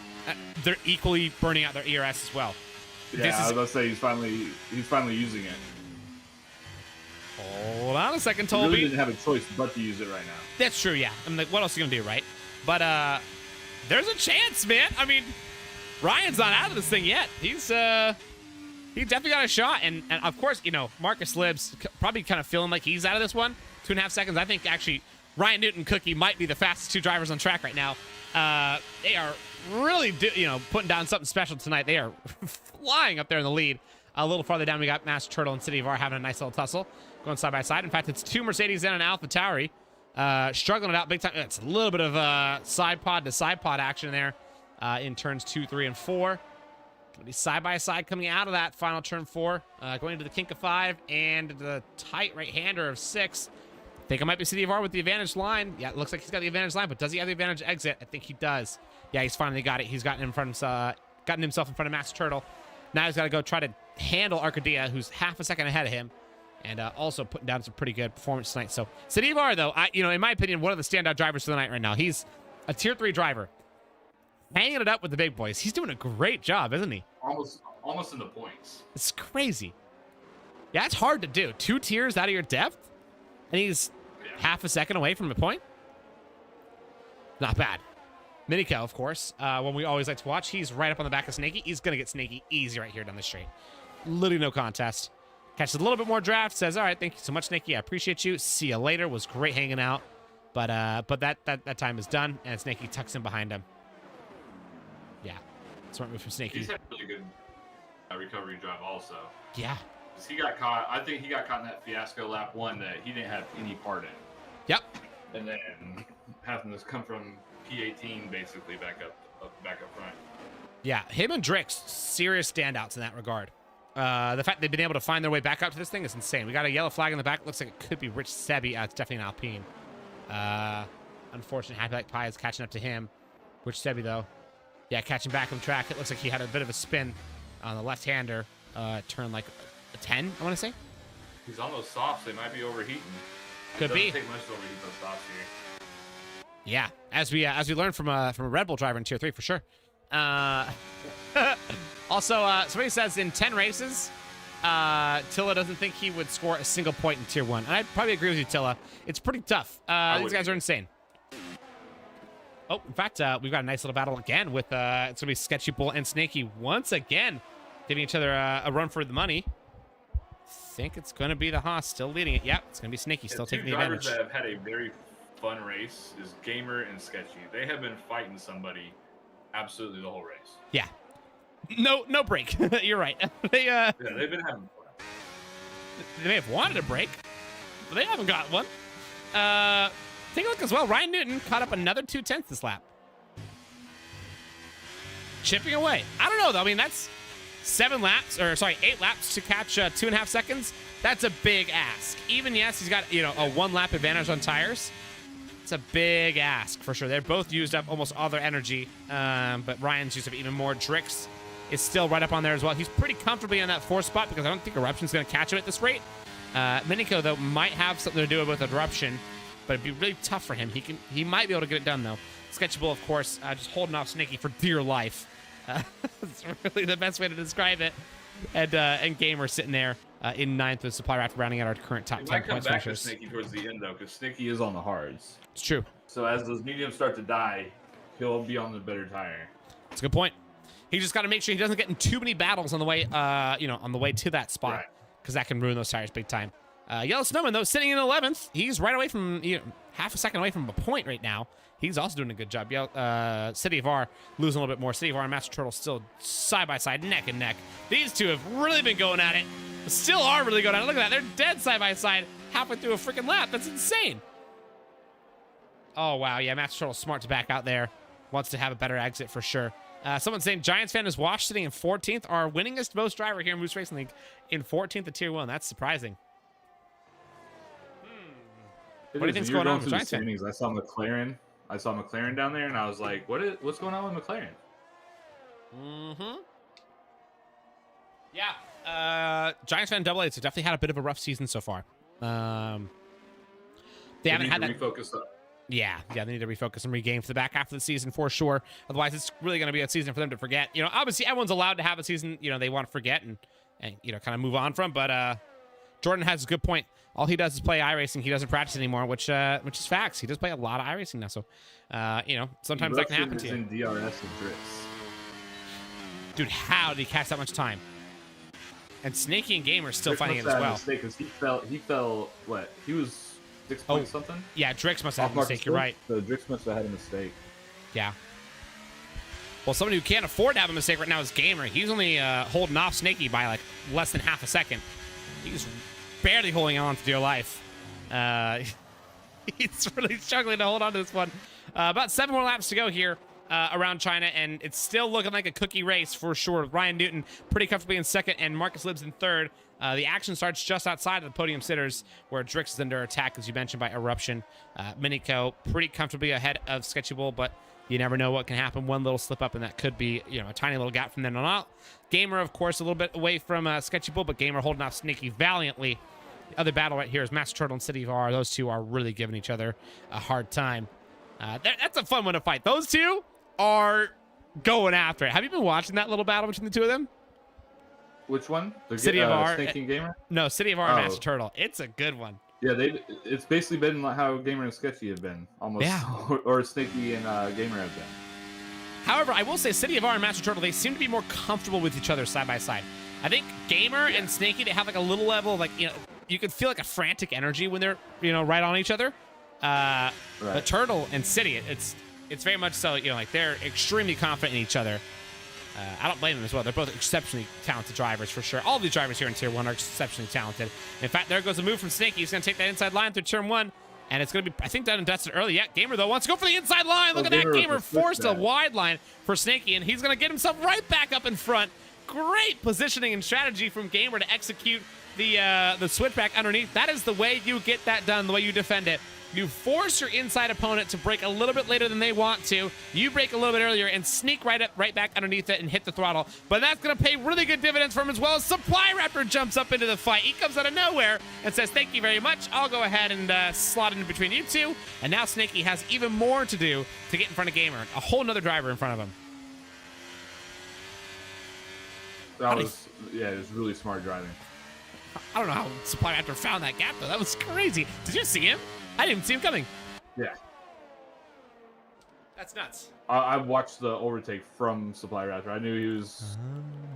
they're equally burning out their ERS as well. Yeah, I was about to say he's finally using it. Hold on a second, Toby. He really didn't have a choice but to use it right now. That's true, yeah. I'm like, what else are you gonna do, right? But there's a chance, man. I mean, Ryan's not out of this thing yet. He definitely got a shot, and of course, you know, Marcus Libbs probably kind of feeling like he's out of this one. 2.5 seconds. I think actually Ryan Newton and Cookie might be the fastest 2 drivers on track right now. They are really, putting down something special tonight. They are flying up there in the lead. A little farther down, we got Master Turtle and City of R having a nice little tussle, going side by side. In fact, it's 2 Mercedes and an Alpha Tauri, struggling it out big time. It's a little bit of side pod to side pod action there in turns 2, 3, and 4. Gonna be side by side coming out of that final turn 4, going into the kink of 5 and the tight right-hander of 6. I think it might be City of R with the advantage line. Yeah, it looks like he's got the advantage line, but does he have the advantage exit? I think he does. Yeah, he's finally got it. He's gotten himself in front of Master Turtle. Now he's got to go try to handle Arcadia, who's half a second ahead of him, and also putting down some pretty good performance tonight. So City of R, though, in my opinion, one of the standout drivers for the night right now. He's a tier 3 driver, hanging it up with the big boys. He's doing a great job, isn't he? Almost in the points. It's crazy. Yeah, it's hard to do. 2 tiers out of your depth, and he's half a second away from the point. Not bad. Miniko, of course, one we always like to watch. He's right up on the back of Snaky. He's going to get Snaky easy right here down the straight. Literally no contest. Catches a little bit more draft. Says, all right, thank you so much, Snaky. I appreciate you. See you later. Was great hanging out. But that time is done, and Snaky tucks in behind him. Yeah. Smart move from Snaky. He's had a really good recovery drive also. Yeah. He got caught. I think he got caught in that fiasco lap 1 that he didn't have any part in. Yep. And then having this come from P18 basically back up front. Yeah, him and Drix, serious standouts in that regard. The fact they've been able to find their way back up to this thing is insane. We got a yellow flag in the back. Looks like it could be Rich Sebi. It's definitely an Alpine. Unfortunate, Happy Like Pie is catching up to him. Rich Sebi, though. Yeah, catching back on track. It looks like he had a bit of a spin on the left-hander. Turned like a 10, I want to say. He's on those softs. They might be overheating. Could be. Doesn't take much to overheat those softs here. Yeah, as we learned from a Red Bull driver in Tier 3 for sure. Also, somebody says in 10 races, Tilla doesn't think he would score a single point in Tier 1. And I'd probably agree with you, Tilla. It's pretty tough. These guys are insane. Oh, in fact, we've got a nice little battle again with, it's going to be Sketchy Bull and Snaky once again, giving each other a run for the money. I think it's going to be the Haas still leading it. Yep, it's going to be Snaky still taking the advantage. Two drivers that have had a very fun race is Gamer and Sketchy. They have been fighting somebody absolutely the whole race. Yeah. No break. You're right. They've been having fun. They may have wanted a break, but they haven't got one. Take a look as well. Ryan Newton caught up another 2/10 this lap. Chipping away. I don't know, though. I mean, that's 8 laps to catch 2.5 seconds. That's a big ask. Even, yes, he's got, a 1 lap advantage on tires. It's a big ask for sure. They're both used up almost all their energy, but Ryan's used up even more. Drix is still right up on there as well. He's pretty comfortably in that 4th spot because I don't think Eruption's going to catch him at this rate. Minico, though, might have something to do with Eruption, but it'd be really tough for him. He might be able to get it done, though. Sketchable, of course, just holding off Snaky for dear life. That's really the best way to describe it. And Gamer sitting there in 9th with Supply Raft rounding out our current top 10 points. Might come back to Snaky towards the end, though, because Snaky is on the hards. It's true. So as those mediums start to die, he'll be on the better tire. That's a good point. He just got to make sure he doesn't get in too many battles on the way, on the way to that spot, because that can ruin those tires big time. Yellow Snowman, though, sitting in 11th. He's right away from, half a second away from a point right now. He's also doing a good job. City of R losing a little bit more. City of R and Master Turtle still side by side, neck and neck. These two have really been going at it. Still are really going at it. Look at that. They're dead side by side halfway through a freaking lap. That's insane. Oh, wow. Yeah, Master Turtle's smart to back out there. Wants to have a better exit for sure. Someone's saying Giants fan is Wash sitting in 14th. Our winningest most driver here in Moose Racing League in 14th at Tier 1. That's surprising. What do you think's going on with Giants fan? I saw McLaren down there, and I was like, what's going on with McLaren? Mm-hmm. Yeah. Giants fan AA, it's definitely had a bit of a rough season so far. They haven't had that. Refocus up. Yeah, they need to refocus and regain for the back half of the season for sure. Otherwise, it's really going to be a season for them to forget. Obviously, everyone's allowed to have a season, they want to forget and kind of move on from. But Jordan has a good point. All he does is play iRacing. He doesn't practice anymore, which is facts. He does play a lot of iRacing now. So, sometimes that can happen to you. In DRS and drifts. Dude, how did he catch that much time? And Snaky and Gamer still fighting it as well. Because he fell, what? He was 6 points something? Yeah, Drix must have had a mistake. You're right. So Drix must have had a mistake. Yeah. Well, someone who can't afford to have a mistake right now is Gamer. He's only holding off Snaky by like less than half a second. He's barely holding on for dear life. He's really struggling to hold on to this one. About 7 more laps to go here around China, and it's still looking like a cookie race for sure. Ryan Newton pretty comfortably in 2nd, and Marcus Libbs in 3rd. The action starts just outside of the podium sitters, where Drix is under attack, as you mentioned, by Eruption. Minico pretty comfortably ahead of Sketchy Bull, but you never know what can happen. One little slip up, and that could be, a tiny little gap from then on out. Gamer, of course, a little bit away from Sketchy Bull, but Gamer holding off Snaky valiantly. The other battle right here is Master Turtle and City of R. Those two are really giving each other a hard time. That's a fun one to fight. Those two are going after it. Have you been watching that little battle between the two of them? Which one? The City of R. Snaky and Gamer? No, City of R and Master Turtle. It's a good one. Yeah, it's basically been like how Gamer and Sketchy have been, almost. Yeah. Or Snaky and Gamer have been. However, I will say City of R and Master Turtle, they seem to be more comfortable with each other side by side. I think Gamer and Snaky, they have like a little level of like, you can feel like a frantic energy when they're, right on each other. But Turtle and City, it's very much so, like they're extremely confident in each other. I don't blame them as well. They're both exceptionally talented drivers for sure. All these drivers here in Tier 1 are exceptionally talented. In fact, there goes a move from Snaky. He's going to take that inside line through Turn 1. And it's going to be, I think, done and dusted early. Yeah, Gamer, though, wants to go for the inside line. Look at that. Gamer forced a wide line for Snaky, and he's going to get himself right back up in front. Great positioning and strategy from Gamer to execute the switchback underneath. That is the way you get that done, the way you defend it. You force your inside opponent to brake a little bit later than they want to. You brake a little bit earlier and sneak right back underneath it and hit the throttle. But that's going to pay really good dividends for him as well. As Supply Raptor jumps up into the fight. He comes out of nowhere and says, thank you very much. I'll go ahead and slot in between you two. And now Snaky has even more to do to get in front of Gamer. A whole nother driver in front of him. That was, yeah, it was really smart driving. I don't know how Supply Raptor found that gap, though. That was crazy. Did you see him? I didn't even see him coming. Yeah. That's nuts. I watched the overtake from Supply Raptor. I knew he was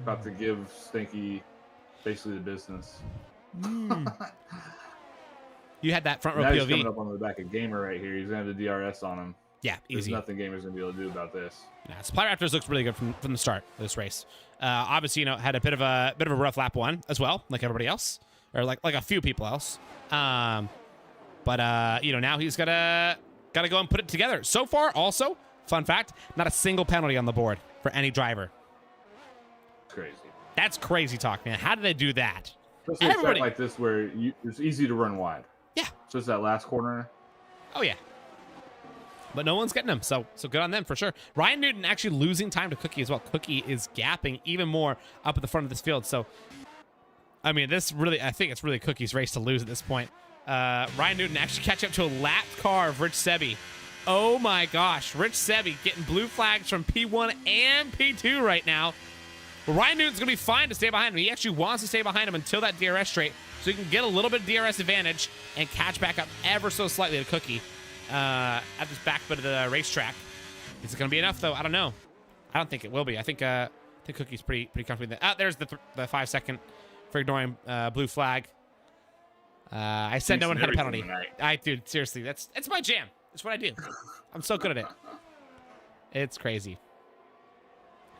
about to give Stinky basically the business. You had that front row now POV. He's coming up on the back of Gamer right here. He's going to have the DRS on him. Yeah, easy. There's nothing Gamer's going to be able to do about this. Yeah, Supply Raptors looks really good from the start of this race. Obviously, had a bit of a rough lap one as well, like everybody else, or like a few people else. But now he's gotta go and put it together. So far, also, fun fact, not a single penalty on the board for any driver. Crazy. That's crazy talk, man. How did they do that? Especially a set like this where it's easy to run wide. Yeah. It's just that last corner. Oh yeah. But no one's getting him, so good on them for sure. Ryan Newton actually losing time to Cookie as well. Cookie is gapping even more up at the front of this field. So, I mean, I think it's really Cookie's race to lose at this point. Ryan Newton actually catch up to a lapped car of Rich Sebi. Oh my gosh, Rich Sebi getting blue flags from P1 and P2 right now. Well, Ryan Newton's going to be fine to stay behind him. He actually wants to stay behind him until that DRS straight so he can get a little bit of DRS advantage and catch back up ever so slightly to Cookie at this back bit of the racetrack. Is it going to be enough, though? I don't know. I don't think it will be. I think Cookie's pretty comfortable. There's the 5 second for ignoring blue flag. I said no one had a penalty. Dude, seriously, that's my jam. That's what I do. I'm so good at it. It's crazy.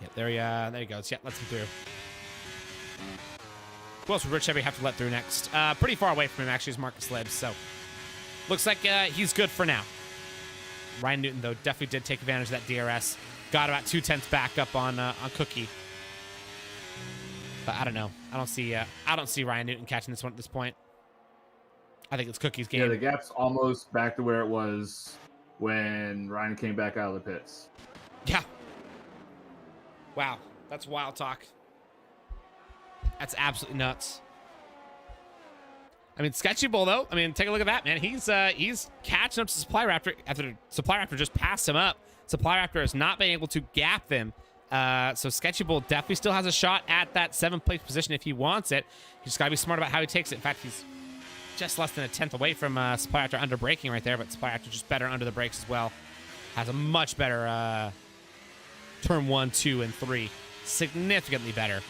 Yeah, there he goes. Yeah, lets him through. Who else would Rich Chevy have to let through next? Pretty far away from him, actually, is Marcus Libbs. So looks like he's good for now. Ryan Newton, though, definitely did take advantage of that DRS. Got about 2/10 back up on Cookie. But I don't know. I don't see Ryan Newton catching this one at this point. I think it's Cookie's game. Yeah, the gap's almost back to where it was when Ryan came back out of the pits. Yeah. Wow. That's wild talk. That's absolutely nuts. I mean, Sketchy Bull, though. I mean, take a look at that, man. He's catching up to Supply Raptor after Supply Raptor just passed him up. Supply Raptor has not been able to gap them. So Sketchy Bull definitely still has a shot at that 7th place position if he wants it. He's just got to be smart about how he takes it. In fact, he's just less than a 10th away from Supply Raptor under braking right there, but Supply Raptor just better under the brakes as well. Has a much better turn 1, 2, and 3. Significantly better.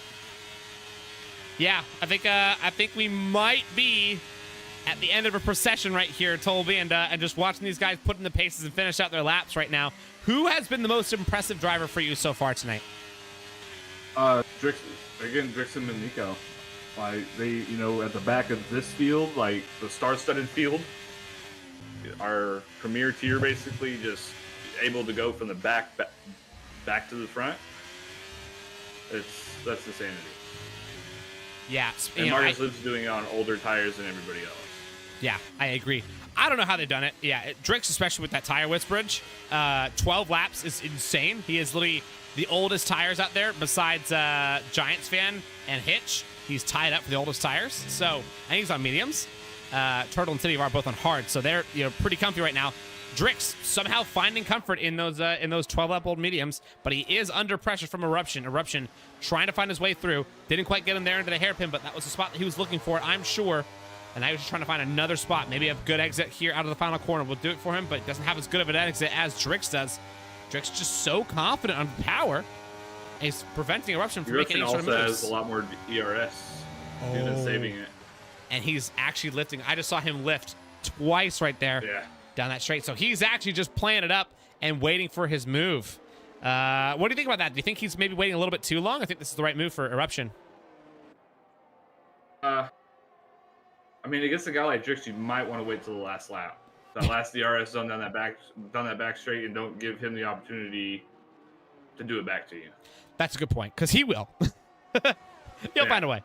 Yeah, I think we might be at the end of a procession right here, Tolby, and just watching these guys put in the paces and finish out their laps right now. Who has been the most impressive driver for you so far tonight? Drixon and Nico. Like, they, at the back of this field, like The star-studded field, our premier tier basically just able to go from the back to the front. That's insanity. Yeah, and Marcus Libbs doing it on older tires than everybody else. Yeah, I agree. I don't know how they've done it. Yeah, Drix, especially with that tire whisperage, 12 laps is insane. He is literally the oldest tires out there besides Giants fan and Hitch. He's tied up for the oldest tires. So I think he's on mediums. Turtle and City are both on hard, so they're pretty comfy right now. Drix somehow finding comfort in those 12-lap-old mediums, but he is under pressure from Eruption. Eruption trying to find his way through. Didn't quite get him there into the hairpin, but that was the spot that he was looking for, I'm sure. And now he's just trying to find another spot. Maybe a good exit here out of the final corner will do it for him, but doesn't have as good of an exit as Drix does. Drix just so confident on power. And he's preventing Eruption from making any sort of moves. Eruption also has a lot more DRS due to saving it. And he's actually lifting. I just saw him lift twice right there. Yeah. Down that straight. So he's actually just playing it up and waiting for his move. What do you think about that? Do you think he's maybe waiting a little bit too long? I think this is the right move for Eruption. I mean, against a guy like Drix, you might want to wait till the last lap. That last DRS down that back straight, and don't give him the opportunity to do it back to you. That's a good point, because he will. He'll find a way.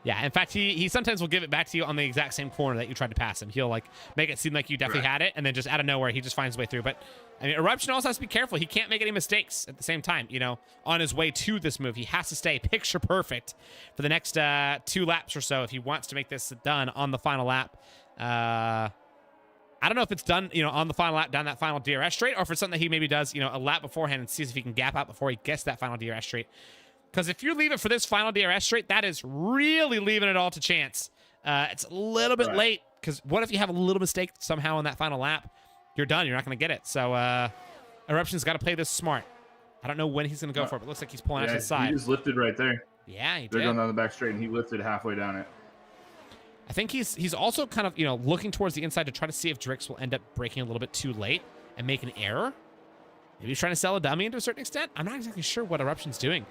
Yeah, in fact, he sometimes will give it back to you on the exact same corner that you tried to pass him. He'll like make it seem like you definitely had it, and then just out of nowhere, he just finds his way through. But I mean, Eruption also has to be careful. He can't make any mistakes at the same time. You know, on his way to this move, he has to stay picture perfect for the next 2 laps or so if he wants to make this done on the final lap. I don't know if it's done, you know, on the final lap down that final DRS straight, or if it's something that he maybe does, you know, a lap beforehand and sees if he can gap out before he gets that final DRS straight. Because if you leave it for this final DRS straight, that is really leaving it all to chance. It's a little bit late, because what if you have a little mistake somehow on that final lap? You're done. You're not going to get it. So Eruption's got to play this smart. I don't know when he's going to go for it, but it looks like he's pulling out to the side. He just lifted right there. Yeah, he did. They're going down the back straight, and he lifted halfway down it. I think he's also kind of, you know, looking towards the inside to try to see if Drix will end up braking a little bit too late and make an error. Maybe he's trying to sell a dummy to a certain extent. I'm not exactly sure what Eruption's doing.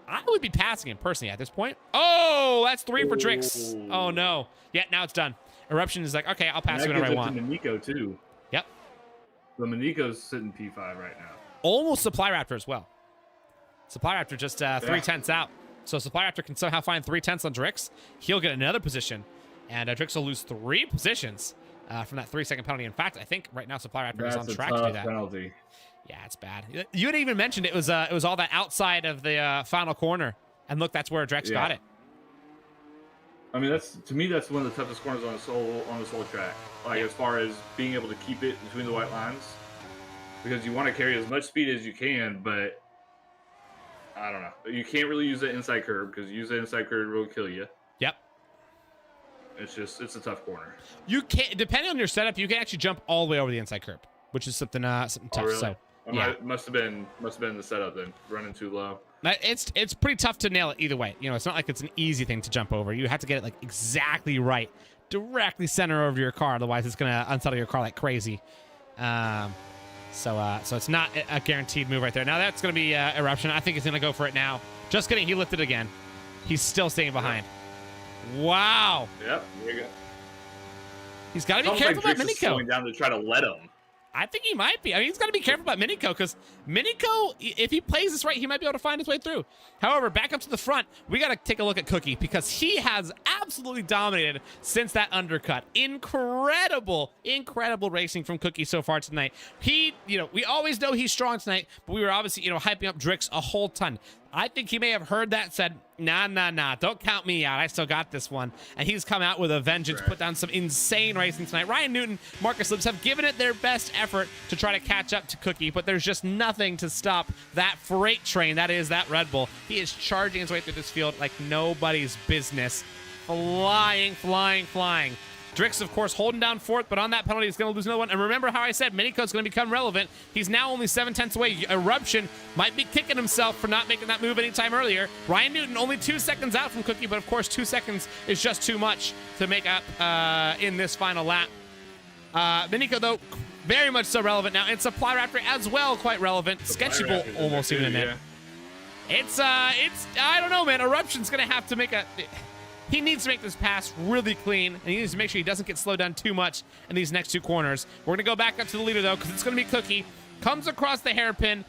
I would be passing him personally at this point. Oh, that's 3 for Drix. Oh, no. Yeah, now it's done. Eruption is like, okay, I'll pass you whenever I want. And Miniko, too. Yep. So Miniko's sitting P5 right now. Almost Supply Raptor as well. Supply Raptor just 3/10 out. So Supply Raptor can somehow find 3/10 on Drix. He'll get another position. And Drix will lose 3 positions from that 3-second penalty. In fact, I think right now Supply Raptor is on track to do that. Penalty. Yeah, it's bad. You had even mentioned it was all that outside of the final corner, and look, that's where Drex got it. I mean, to me that's one of the toughest corners on this whole track. Like as far as being able to keep it between the white lines, because you want to carry as much speed as you can, but I don't know. You can't really use the inside curb because use the inside curb will kill you. Yep. It's a tough corner. You can't, depending on your setup, you can actually jump all the way over the inside curb, which is something tough. Oh, really? So. Yeah. Must have been the setup then, running too low. It's pretty tough to nail it either way. You know, it's not like it's an easy thing to jump over. You have to get it like exactly right, directly center over your car. Otherwise, it's gonna unsettle your car like crazy. So it's not a guaranteed move right there. Now that's gonna be Eruption. I think he's gonna go for it now. Just kidding. He lifted again. He's still staying behind. Yep. Wow. Yep. There you go. He's got to be careful about Miniko. Slowing down to try to let him. I think he might be. I mean, he's got to be careful about Miniko because Miniko, if he plays this right, he might be able to find his way through. However, back up to the front, we got to take a look at Cookie because he has absolutely dominated since that undercut. Incredible racing from Cookie so far tonight. We always know he's strong tonight, but we were obviously, hyping up Drix a whole ton. I think he may have heard that, said, nah, don't count me out. I still got this one. And he's come out with a vengeance, put down some insane racing tonight. Ryan Newton, Marcus Lips have given it their best effort to try to catch up to Cookie, but there's just nothing to stop that freight train. That is that Red Bull. He is charging his way through this field like nobody's business. Flying. Drix, of course, holding down fourth, but on that penalty, he's going to lose another one. And remember how I said Miniko's going to become relevant. He's now only 7/10 away. Eruption might be kicking himself for not making that move anytime earlier. Ryan Newton only 2 seconds out from Cookie, but of course, 2 seconds is just too much to make up in this final lap. Miniko, though, very much so relevant now. And Supply Raptor as well, quite relevant. Sketchy Bull almost even in it. It's I don't know, man. Eruption's going to have to make He needs to make this pass really clean, and he needs to make sure he doesn't get slowed down too much in these next 2 corners. We're going to go back up to the leader, though, because it's going to be Cookie. Comes across the hairpin.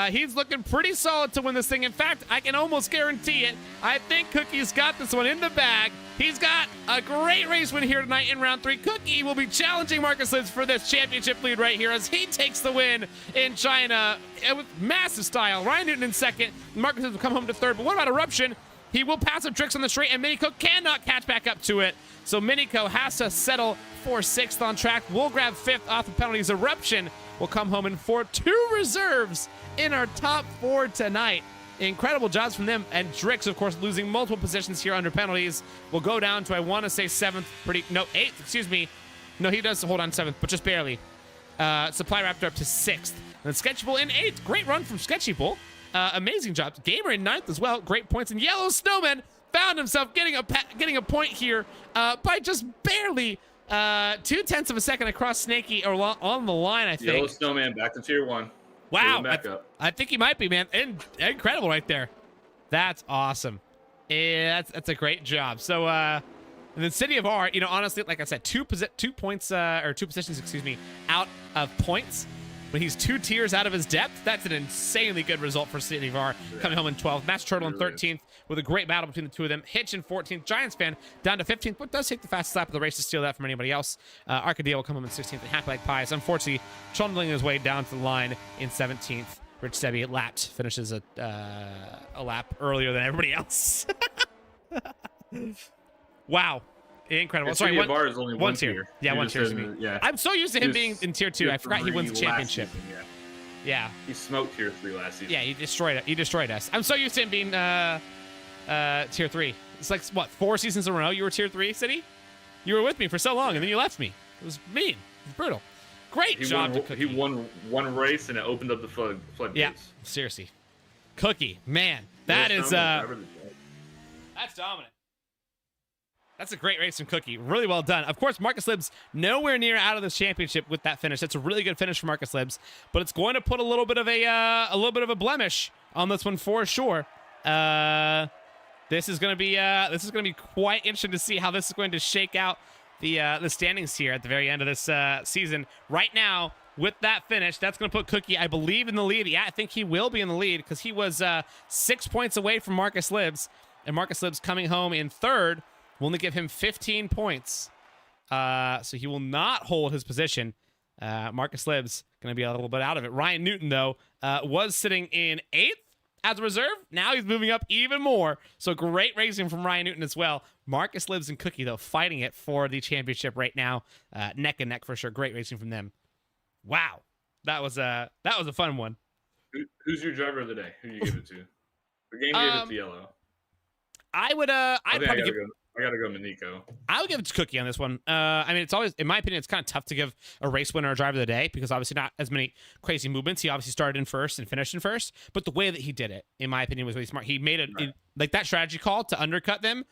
He's looking pretty solid to win this thing. In fact, I can almost guarantee it. I think Cookie's got this one in the bag. He's got a great race win here tonight in round 3. Cookie will be challenging Marcus Lids for this championship lead right here as he takes the win in China with massive style. Ryan Newton in second. Marcus Lids will come home to third. But what about Eruption? He will pass up Drix on the straight, and Miniko cannot catch back up to it. So Miniko has to settle for 6th on track. We'll grab 5th off the penalties. Eruption will come home in 4th. 2 reserves in our top 4 tonight. Incredible jobs from them. And Drix, of course, losing multiple positions here under penalties. Will go down to, I want to say 7th. 8th, excuse me. No, he does hold on 7th, but just barely. Supply Raptor up to 6th. And then Sketchy Bull in 8th. Great run from Sketchy Bull. Amazing job. Gamer in 9th as well. Great points. And Yellow Snowman found himself getting a point here by just barely 0.2 of a second across Snaky or on the line, I think. Yellow Snowman back to tier 1. Wow. I think he might be, man. Incredible right there. That's awesome. Yeah, that's a great job. So, and then City of R, honestly, like I said, 2 points, or 2 positions, excuse me, out of points. when he's 2 tiers out of his depth. That's an insanely good result for City of R, coming home in 12th. Match Turtle in 13th with a great battle between the two of them. Hitch in 14th. Giants fan down to 15th, but does take the fastest lap of the race to steal that from anybody else. Arcadia will come home in 16th, and Happy Like Pies, unfortunately, trundling his way down to the line in 17th. Rich Sebi lapped, finishes a lap earlier than everybody else. Wow. Incredible. And Sorry, Bar is only one tier. Yeah, You one just tier. said, yeah. I'm so used to him being in tier 2. I forgot he wins the 3 last championship. season, yeah. Yeah. He smoked tier 3 last season. Yeah, he destroyed us. I'm so used to him being tier 3. It's like, what, 4 seasons in a row you were tier 3, City? You were with me for so long, and then you left me. It was mean. It was brutal. Great job to Cookie. He won one race, and it opened up the floodgates. Yeah, seriously. Cookie, man, that is that's dominant. That's a great race from Cookie. Really well done. Of course, Marcus Libs nowhere near out of this championship with that finish. That's a really good finish for Marcus Libs, but it's going to put a little bit of a blemish on this one for sure. This is going to be quite interesting to see how this is going to shake out the standings here at the very end of this season. Right now, with that finish, that's going to put Cookie, I believe, in the lead. Yeah, I think he will be in the lead because he was 6 points away from Marcus Libs, and Marcus Libs coming home in third will only give him 15 points. So he will not hold his position. Marcus Libs going to be a little bit out of it. Ryan Newton, though, was sitting in 8th as a reserve. Now he's moving up even more. So great racing from Ryan Newton as well. Marcus Libs and Cookie, though, fighting it for the championship right now. Neck and neck for sure. Great racing from them. Wow. That was a fun one. Who's your driver of the day? Who do you give it to? The game gave it to Yellow. I gotta go Manico. I would give it to Cookie on this one. I mean, it's always, in my opinion, it's kind of tough to give a race winner a driver of the day because obviously not as many crazy movements. He obviously started in first and finished in first, but the way that he did it, in my opinion, was really smart. He made it like that strategy call to undercut them,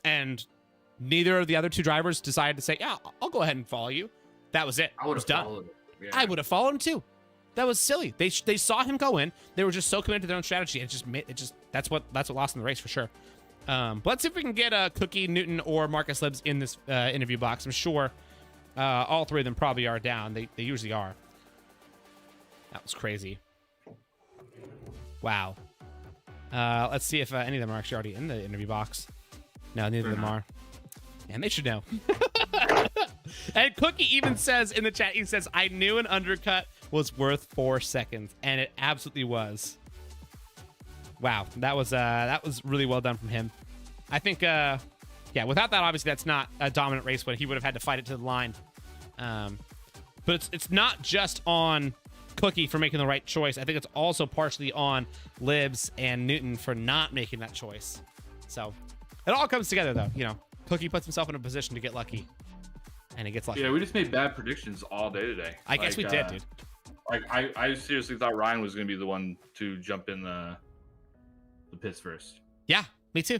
and neither of the other two drivers decided to say, "Yeah, I'll go ahead and follow you." That was it. I would was have done. followed him. Yeah. I would have followed him too. That was silly. They saw him go in. They were just so committed to their own strategy. That's what lost in the race for sure. But let's see if we can get Cookie, Newton, or Marcus Libs in this interview box. I'm sure all three of them probably are down. They usually are. That was crazy. Wow. Let's see if any of them are actually already in the interview box. No, neither of them are. And they should know. And Cookie even says in the chat, he says, "I knew an undercut was worth 4 seconds," and it absolutely was. Wow, that was really well done from him. I think, yeah, without that, obviously, that's not a dominant race win. He would have had to fight it to the line. But it's not just on Cookie for making the right choice. I think it's also partially on Libs and Newton for not making that choice. So it all comes together, though. You know, Cookie puts himself in a position to get lucky, and he gets lucky. Yeah, we just made bad predictions all day today. I guess we did, dude. Like I seriously thought Ryan was going to be the one to jump in the pits first. Yeah, me too.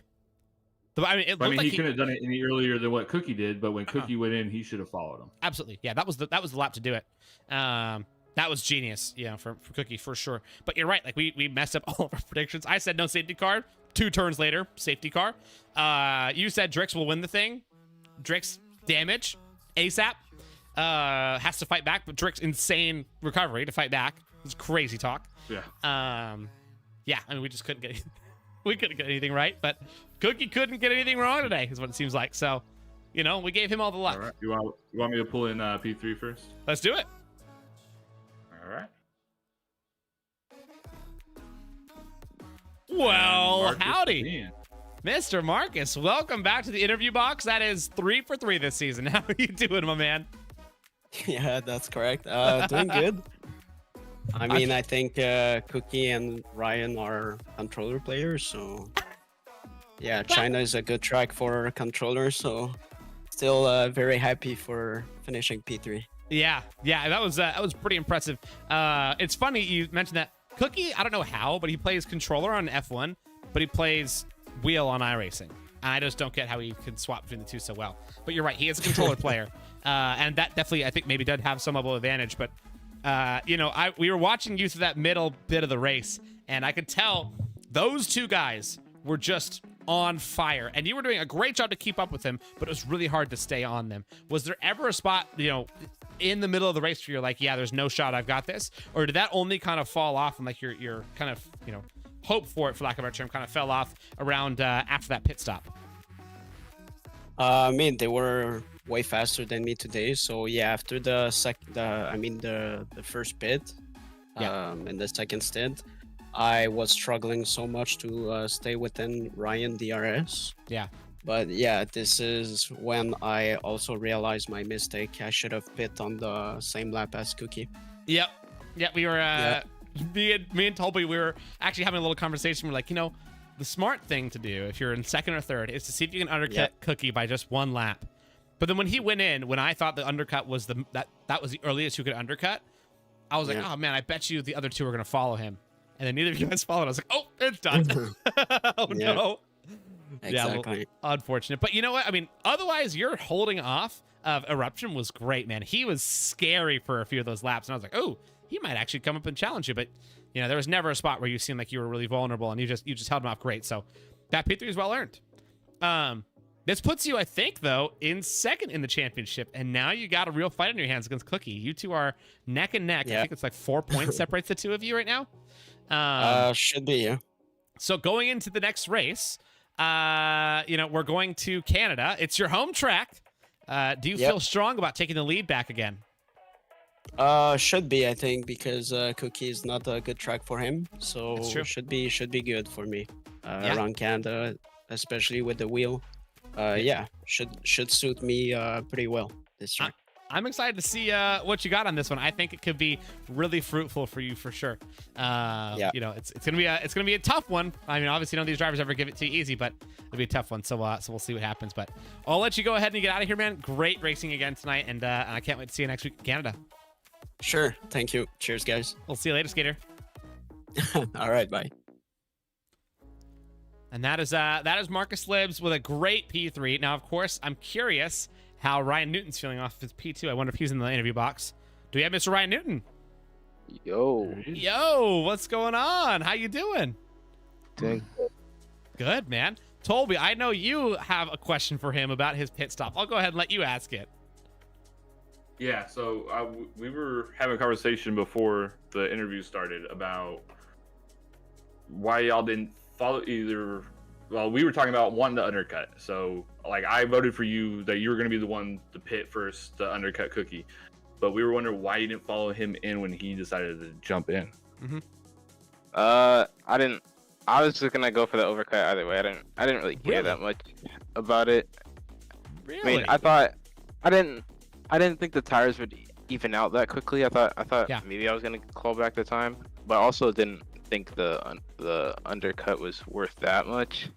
I mean, he couldn't have done it any earlier than what Cookie did, but when Cookie went in, he should have followed him. Absolutely. Yeah, that was the lap to do it. That was genius, for Cookie for sure. But you're right, like we messed up all of our predictions. I said no safety car. 2 turns later, safety car. You said Drix will win the thing. Drix damage ASAP. Has to fight back, but Drix insane recovery to fight back. It was crazy talk. Yeah. Yeah, I mean, we just couldn't get we couldn't get anything right, but Cookie couldn't get anything wrong today, is what it seems like. So, we gave him all the luck. All right. You want me to pull in P3 first? Let's do it. All right. Well, howdy, Mr. Marcus. Welcome back to the interview box. That is 3 for 3 this season. How are you doing, my man? Yeah, that's correct. Doing good. I mean, I think Cookie and Ryan are controller players, so yeah, China is a good track for controllers, so still very happy for finishing P3. Yeah, that was pretty impressive. It's funny you mentioned that. Cookie, I don't know how, but he plays controller on F1, but he plays wheel on iRacing. I just don't get how he can swap between the two so well. But you're right, he is a controller player, and that definitely, I think, maybe did have some level of advantage. But we were watching you through that middle bit of the race, and I could tell those two guys were just on fire, and you were doing a great job to keep up with him, but it was really hard to stay on them. Was there ever a spot, you know, in the middle of the race where you're like, yeah, there's no shot, I've got this? Or did that only kind of fall off and like your kind of, you know, hope for it, for lack of a better term, kind of fell off around after that pit stop? I mean, they were way faster than me today. So yeah, after the first pit, and the second stint, I was struggling so much to stay within Ryan DRS. Yeah. But yeah, this is when I also realized my mistake. I should have pit on the same lap as Cookie. Yep. Yeah, we were me and Tolby, we were actually having a little conversation. We're like, you know, the smart thing to do if you're in second or third is to see if you can undercut Cookie by just one lap. But then when he went in, when I thought the undercut was that was the earliest you could undercut, I was like, oh man, I bet you the other two are gonna follow him. And then neither of you guys followed. I was like, oh, it's done. Oh no. Exactly. Yeah, well, unfortunate. But you know what? I mean, otherwise your holding off of Eruption was great, man. He was scary for a few of those laps. And I was like, oh, he might actually come up and challenge you. But you know, there was never a spot where you seemed like you were really vulnerable, and you just held him off great. So that P3 is well earned. This puts you, I think, though, in second in the championship, and now you got a real fight on your hands against Cookie. You two are neck and neck. I think it's like 4 points separates the two of you right now. Should be, yeah. So going into the next race, you know, we're going to Canada. It's your home track. Do you feel strong about taking the lead back again? Should be, I think, because Cookie is not a good track for him. So should be good for me around Canada, especially with the wheel. Should suit me pretty well this track. I'm excited to see what you got on this one. I think it could be really fruitful for you for sure. You know, it's gonna be a tough one. I mean, obviously none of these drivers ever give it to you easy, but it'll be a tough one. So we'll see what happens. But I'll let you go ahead and get out of here, man. Great racing again tonight, and I can't wait to see you next week in Canada. Sure. Thank you. Cheers, guys. We'll see you later, Skater. All right. Bye. And that is Marcus Libbs with a great P3. Now, of course, I'm curious how Ryan Newton's feeling off his P2. I wonder if he's in the interview box. Do we have Mr. Ryan Newton? Yo, what's going on? How you doing? Doing good, man. Tolby, I know you have a question for him about his pit stop. I'll go ahead and let you ask it. Yeah, so we were having a conversation before the interview started about why y'all didn't follow either. Well, we were talking about wanting to undercut. So, like, I voted for you that you were going to be the one to pit first to undercut Cookie. But we were wondering why you didn't follow him in when he decided to jump in. Mm-hmm. I didn't. I was just gonna go for the overcut either way. I didn't really care that much about it. Really? I mean, I didn't think the tires would even out that quickly. I thought maybe I was gonna claw back the time, but I also didn't think the undercut was worth that much.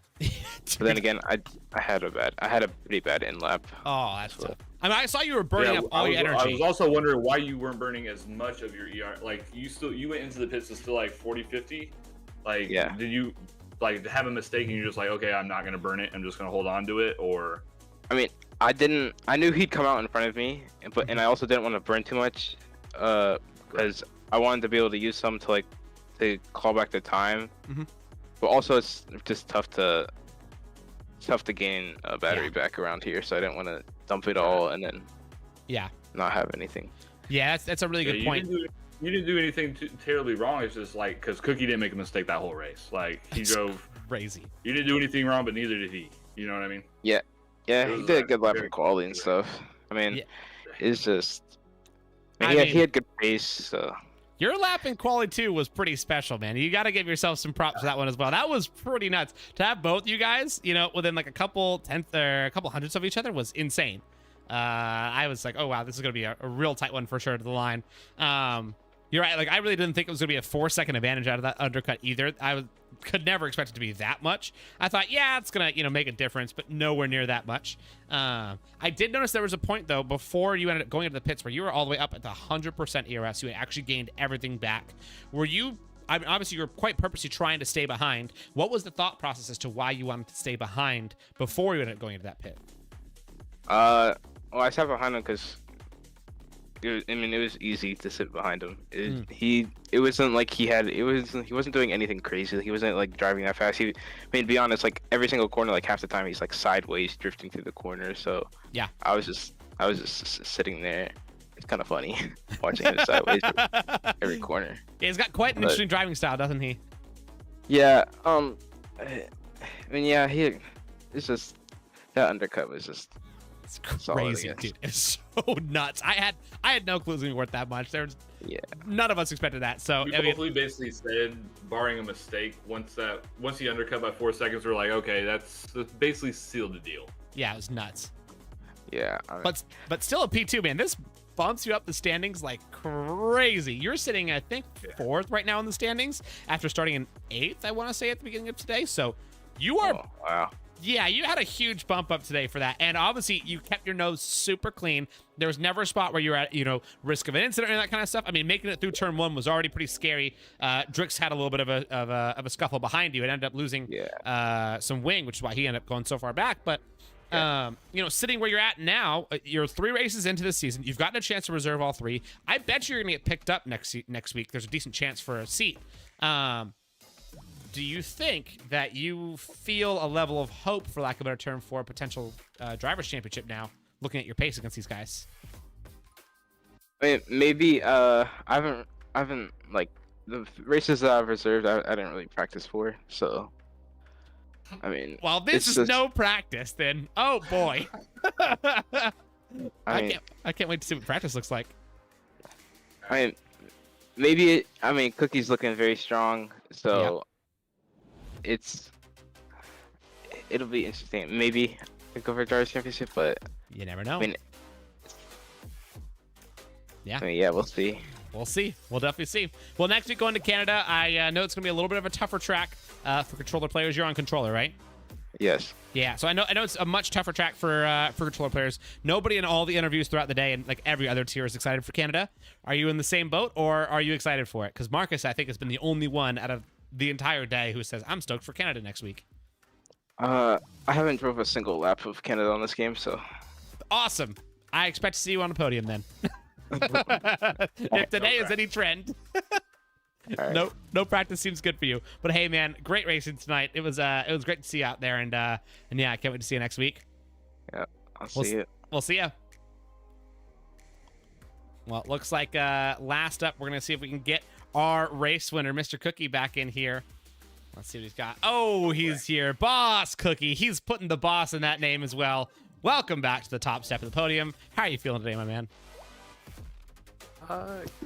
But then again, I had a pretty bad in lap. Oh, that's tough. I mean, I saw you were burning up all your energy. I was also wondering why you weren't burning as much of your ER. Like, you went into the pits to still like 40, 50. Like, did you like have a mistake and you're just like, okay, I'm not gonna burn it. I'm just gonna hold on to it, or? I mean, I knew he'd come out in front of me, and I also didn't want to burn too much, because I wanted to be able to use some to call back the time. Mm-hmm. But also, it's just tough to gain a battery back around here, so I didn't want to dump it all and then not have anything. Yeah, that's a really good point. You didn't do anything terribly wrong. It's just like, because Cookie didn't make a mistake that whole race. Like, he drove crazy. You didn't do anything wrong, but neither did he. You know what I mean? Yeah, he did a good lap in quality and stuff. I mean, it's just he had good pace. So your lap in quality 2 was pretty special, man. You got to give yourself some props for that one as well. That was pretty nuts to have both you guys, you know, within like a couple tenths or a couple hundredths of each other was insane. I was like, oh wow, this is gonna be a real tight one for sure to the line. You're right. Like, I really didn't think it was gonna be a 4-second advantage out of that undercut either. Could never expect it to be that much. I thought, it's gonna, make a difference, but nowhere near that much. I did notice there was a point though before you ended up going into the pits where you were all the way up at the 100% ERS. You had actually gained everything back. Were you? I mean, obviously, you were quite purposely trying to stay behind. What was the thought process as to why you wanted to stay behind before you ended up going into that pit? Well, I sat behind him because it was easy to sit behind him. It wasn't like he wasn't doing anything crazy. He wasn't like driving that fast. To be honest, like every single corner, like half the time he's like sideways drifting through the corner. So yeah, I was just sitting there. It's kind of funny watching him sideways every corner. Yeah, he's got quite an interesting driving style, doesn't he? Yeah. It's just that undercut was just. It's crazy, dude. It's so nuts. I had no clue it was gonna be worth that much. None of us expected that. So we basically said, barring a mistake, once he undercut by 4 seconds, we're like, okay, that's basically sealed the deal. Yeah, it was nuts. Yeah. But still a P2, man. This bumps you up the standings like crazy. You're sitting, I think, 4th right now in the standings after starting in 8th, I want to say, at the beginning of today. So you are. Oh, wow. Yeah, you had a huge bump up today for that. And obviously, you kept your nose super clean. There was never a spot where you were at, risk of an incident or that kind of stuff. I mean, making it through turn 1 was already pretty scary. Drix had a little bit of a scuffle behind you and ended up losing some wing, which is why he ended up going so far back. But, sitting where you're at now, you're 3 races into the season. You've gotten a chance to reserve all 3. I bet you're going to get picked up next week. There's a decent chance for a seat. Do you think that you feel a level of hope, for lack of a better term, for a potential drivers' championship now, looking at your pace against these guys? I mean, maybe I haven't like the races that I've reserved. I didn't really practice for, so I mean. Well, this is no practice then. Oh boy. I can't wait to see what practice looks like. I mean, Cookie's looking very strong, so. Yep. It'll be interesting. Maybe I go for Drivers' Championship, but you never know. We'll see. We'll see. We'll definitely see. Well, next week going to Canada, I know it's gonna be a little bit of a tougher track for controller players. You're on controller, right? Yes. Yeah. So I know it's a much tougher track for controller players. Nobody in all the interviews throughout the day and like every other tier is excited for Canada. Are you in the same boat, or are you excited for it? Because Marcus, I think, has been the only one out of the entire day who says, I'm stoked for Canada next week. I haven't drove a single lap of Canada on this game, so. Awesome. I expect to see you on a podium then. If today is any trend. Right. No practice seems good for you. But hey, man, great racing tonight. It was great to see you out there, and yeah, I can't wait to see you next week. Yeah, I'll see you. We'll see you. Well, it looks like last up, we're gonna see if we can get our race winner, Mr. Cookie, back in here. Let's see what he's got. Oh, he's here. Boss Cookie. He's putting the boss in that name as well. Welcome back to the top step of the podium. How are you feeling today, my man?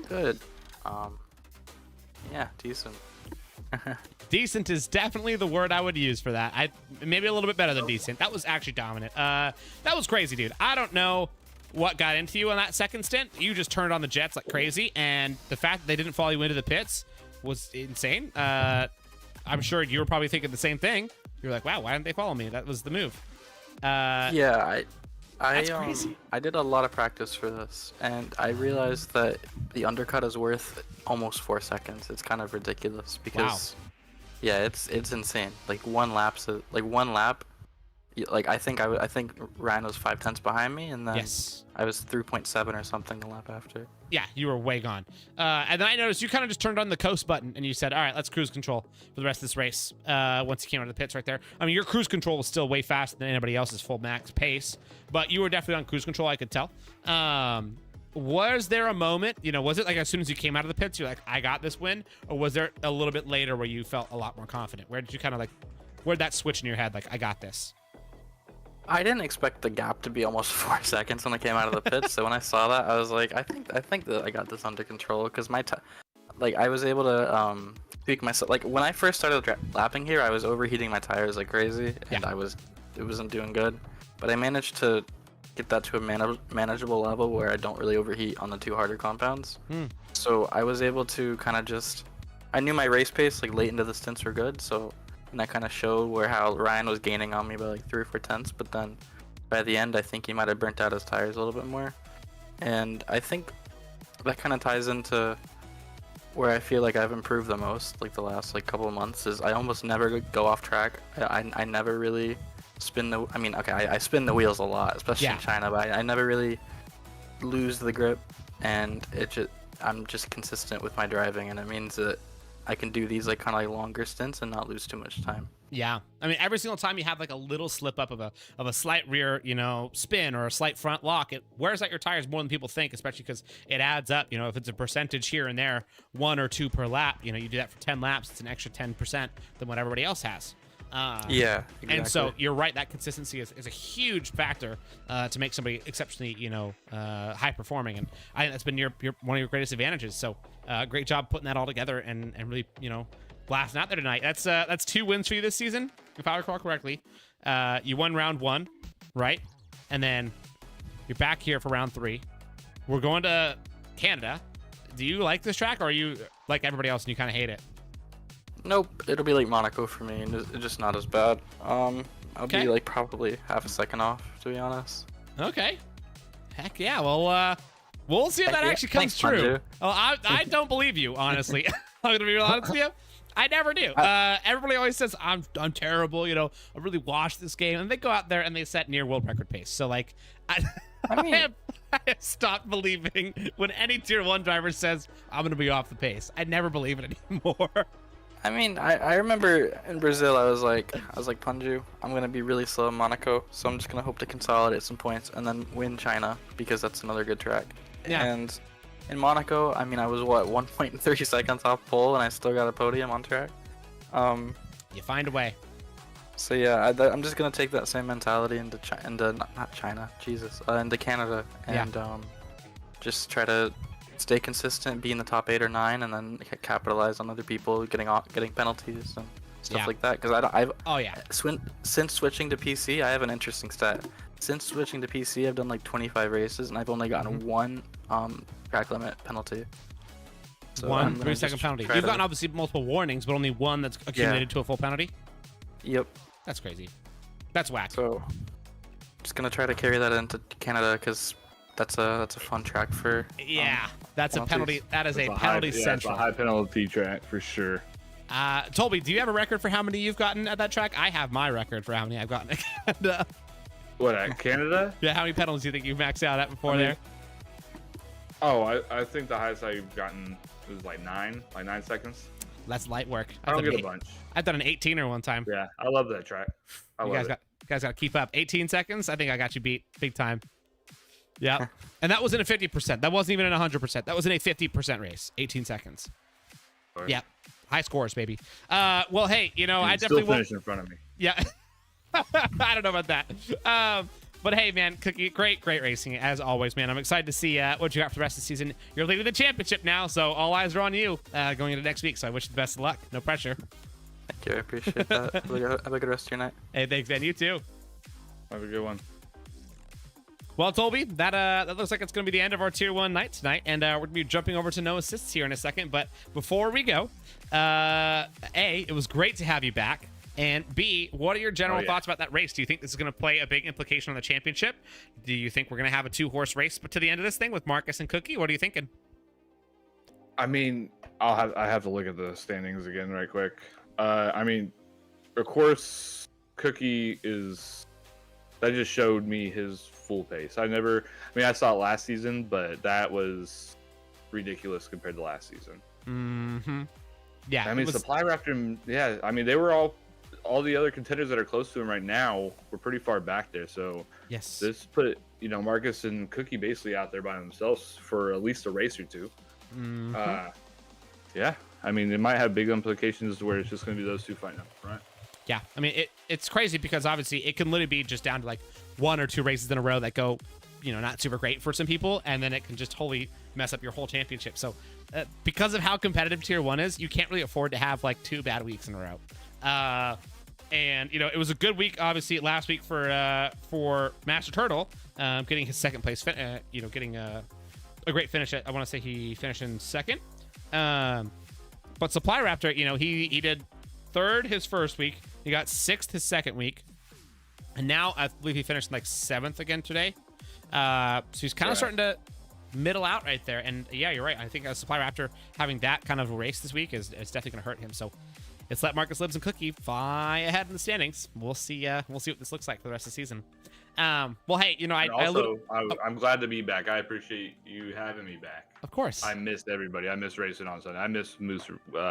Good. Yeah, decent. Decent is definitely the word I would use for that. Maybe a little bit better than decent. That was actually dominant. That was crazy, dude. I don't know what got into you on that second stint. You just turned on the jets like crazy, and the fact that they didn't follow you into the pits was insane. I'm sure you were probably thinking the same thing. You're like, wow, why didn't they follow me? That was the move. Yeah, that's crazy. I did a lot of practice for this, and I realized that the undercut is worth almost 4 seconds. It's kind of ridiculous because, yeah, it's insane. Like one lap, like I think Ryan was 5/10 behind me, and then I was 3.7 or something the lap after. Yeah, you were way gone. And then I noticed you kind of just turned on the coast button and you said, all right, let's cruise control for the rest of this race. Once you came out of the pits right there. I mean, your cruise control was still way faster than anybody else's full max pace, but you were definitely on cruise control, I could tell. Was there a moment, was it like as soon as you came out of the pits, you're like, I got this win? Or was there a little bit later where you felt a lot more confident? Where did you kind of where'd that switch in your head, like, I got this? I didn't expect the gap to be almost 4 seconds when I came out of the pits. So when I saw that, I was like, I think that I got this under control because I was able to tweak myself. Like when I first started lapping here, I was overheating my tires like crazy, and it wasn't doing good. But I managed to get that to a manageable level where I don't really overheat on the 2 harder compounds. So I was able to kind of I knew my race pace like late into the stints were good, so. And that kind of showed how Ryan was gaining on me by like 3 or 4 tenths, but then by the end I think he might have burnt out his tires a little bit more, and I think that kind of ties into where I feel like I've improved the most like the last couple of months is I almost never go off track. I never really spin I spin the wheels a lot, especially in China, but I never really lose the grip and I'm just consistent with my driving, and it means that I can do these like kind of like longer stints and not lose too much time. Yeah, I mean, every single time you have like a little slip up of a slight rear, spin or a slight front lock, it wears out your tires more than people think, especially because it adds up. If it's a percentage here and there, 1 or 2 per lap, you do that for 10 laps, it's an extra 10% than what everybody else has. Yeah, exactly. And so you're right, that consistency is a huge factor to make somebody exceptionally, high performing, and I think that's been your one of your greatest advantages. So great job putting that all together and really, blasting out there tonight. That's 2 wins for you this season, if I recall correctly. You won round 1, right? And then you're back here for round 3. We're going to Canada. Do you like this track, or are you like everybody else and you kind of hate it? Nope, it'll be like Monaco for me, and it's just not as bad. I'll be like probably half a second off, to be honest. Okay. Heck yeah. Well, we'll see if that actually comes Thanks, true. Manju. Oh, I don't believe you, honestly. I'm gonna be real honest with you. I never do. Everybody always says I'm terrible. I really washed this game, and they go out there and they set near world record pace. So like, I mean, I have stopped believing when any tier 1 driver says I'm gonna be off the pace. I never believe it anymore. I mean, I remember in Brazil, I was like, Panju, I'm gonna be really slow in Monaco, so I'm just gonna hope to consolidate some points and then win China because that's another good track. Yeah. And in Monaco, I mean, I was 1.3 seconds off pole, and I still got a podium on track. You find a way. So yeah, I'm just gonna take that same mentality into not China, Jesus, into Canada, and just try to stay consistent, be in the top 8 or 9, and then capitalize on other people getting penalties and stuff like that. Because since switching to PC, I have an interesting stat. Since switching to PC, I've done like 25 races, and I've only gotten 1 track limit penalty. So 1 3-second penalty. You've gotten obviously multiple warnings, but only 1 that's accumulated to a full penalty. Yep. That's crazy. That's whack. So just gonna try to carry that into Canada because that's a fun track for. Yeah, that's a penalty. That is a penalty central. It's a high penalty track for sure. Toby, do you have a record for how many you've gotten at that track? I have my record for how many I've gotten at Canada. What, at Canada? Yeah, how many penalties do you think you've maxed out at before there? Oh, I think the highest I've gotten was like 9 seconds. That's light work. I don't get a bunch. I've done an 18er one time. Yeah, I love that track. You guys got to keep up. 18 seconds. I think I got you beat big time. Yeah, and that was in a 50%. That wasn't even in a 100%. That was in a 50% race. 18 seconds. Right. Yeah, high scores, baby. Well, hey, I definitely still finish in front of me. Yeah, I don't know about that. But hey, man, Cookie, great racing as always, man. I'm excited to see what you got for the rest of the season. You're leading the championship now, so all eyes are on you going into next week. So I wish you the best of luck. No pressure. Thank you. I appreciate that. Have a good rest of your night. Hey, thanks, man. You too. Have a good one. Well, Toby, that looks like it's going to be the end of our Tier 1 night tonight, and we're going to be jumping over to no assists here in a second. But before we go, A, it was great to have you back, and B, what are your general thoughts about that race? Do you think this is going to play a big implication on the championship? Do you think we're going to have a 2-horse race to the end of this thing with Marcus and Cookie? What are you thinking? I mean, I have to look at the standings again right quick. I mean, of course, Cookie that just showed me his full pace. I saw it last season, but that was ridiculous compared to last season. Mm-hmm. Yeah. I mean, Supply Raptor, yeah, I mean, they were all the other contenders that are close to him right now were pretty far back there. So yes, this put, Marcus and Cookie basically out there by themselves for at least a race or 2. Mm-hmm. Yeah, I mean, it might have big implications where it's just going to be those 2 fighting up front. Yeah, I mean, it's crazy because obviously it can literally be just down to like 1 or 2 races in a row that go, not super great for some people, and then it can just totally mess up your whole championship. So because of how competitive Tier 1 is, you can't really afford to have like 2 bad weeks in a row. And it was a good week, obviously, last week for Master Turtle, getting his second place, getting a great finish. I want to say he finished in second. But Supply Raptor, he did 3rd his first week. He got 6th his second week. And now I believe he finished in like 7th again today. So he's kind of starting to middle out right there. And yeah, you're right. I think Supply Raptor having that kind of a race this week is definitely going to hurt him. So it's let Marcus Libs and Cookie fly ahead in the standings. We'll see what this looks like for the rest of the season. Well, hey, you know, And also, I'm glad to be back. I appreciate you having me back. Of course. I missed everybody. I missed racing on Sunday. I missed Moose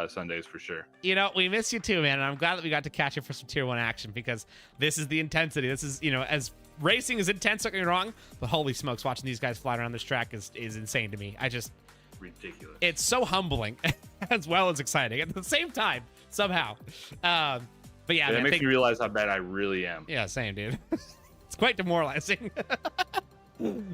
Sundays for sure. You know, we miss you too, man. And I'm glad that we got to catch you for some tier 1 action, because this is the intensity. This is, you know, as racing is intense, don't get me wrong, but holy smokes, watching these guys fly around this track is insane to me. Ridiculous. It's so humbling as well as exciting at the same time, somehow. But yeah, It makes me realize how bad I really am. Yeah, same, dude. It's quite demoralizing.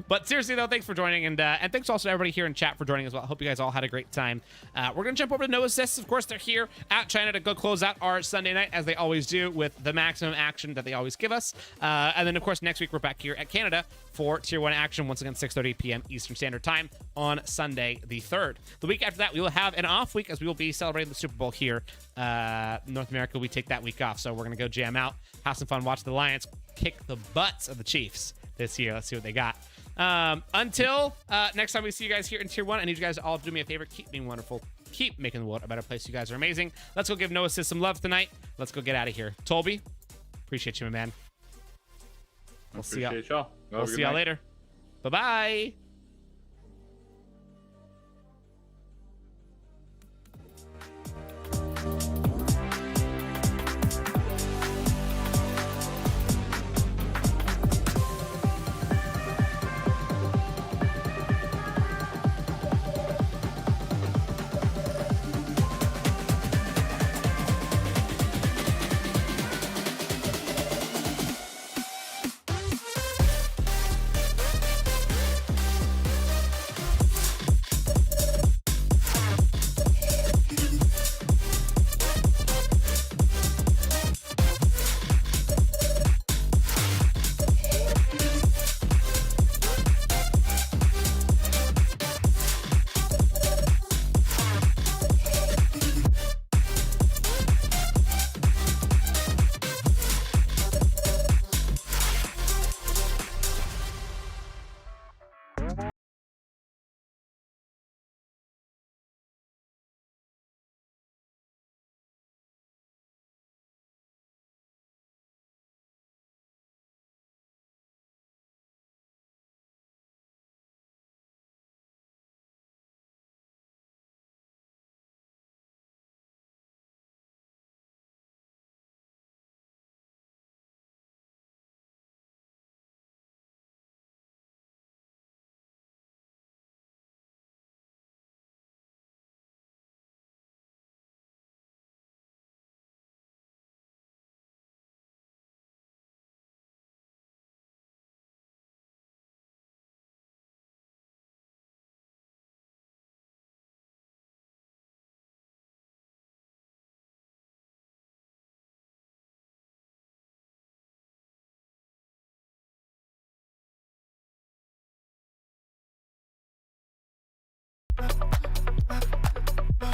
But seriously though, thanks for joining, and thanks also to everybody here in chat for joining as well. I hope you guys all had a great time. We're gonna jump over to No Assists. Of course, they're here at China to go close out our Sunday night, as they always do, with the maximum action that they always give us. And then of course next week we're back here at Canada for tier 1 action, once again 6:30 p.m. Eastern Standard Time on Sunday the 3rd. The week after that we will have an off week, as we will be celebrating the Super Bowl here. North America, we take that week off, so we're gonna go jam out, have some fun, watch the Lions kick the butts of the Chiefs this year. Let's see what they got. Until next time we see you guys here in tier 1, I need you guys to all do me a favor. Keep being wonderful. Keep making the world a better place. You guys are amazing. Let's go give No Assist some love tonight. Let's go get out of here. Tolby, appreciate you, my man. We'll see y'all. We'll see y'all later. Bye-bye.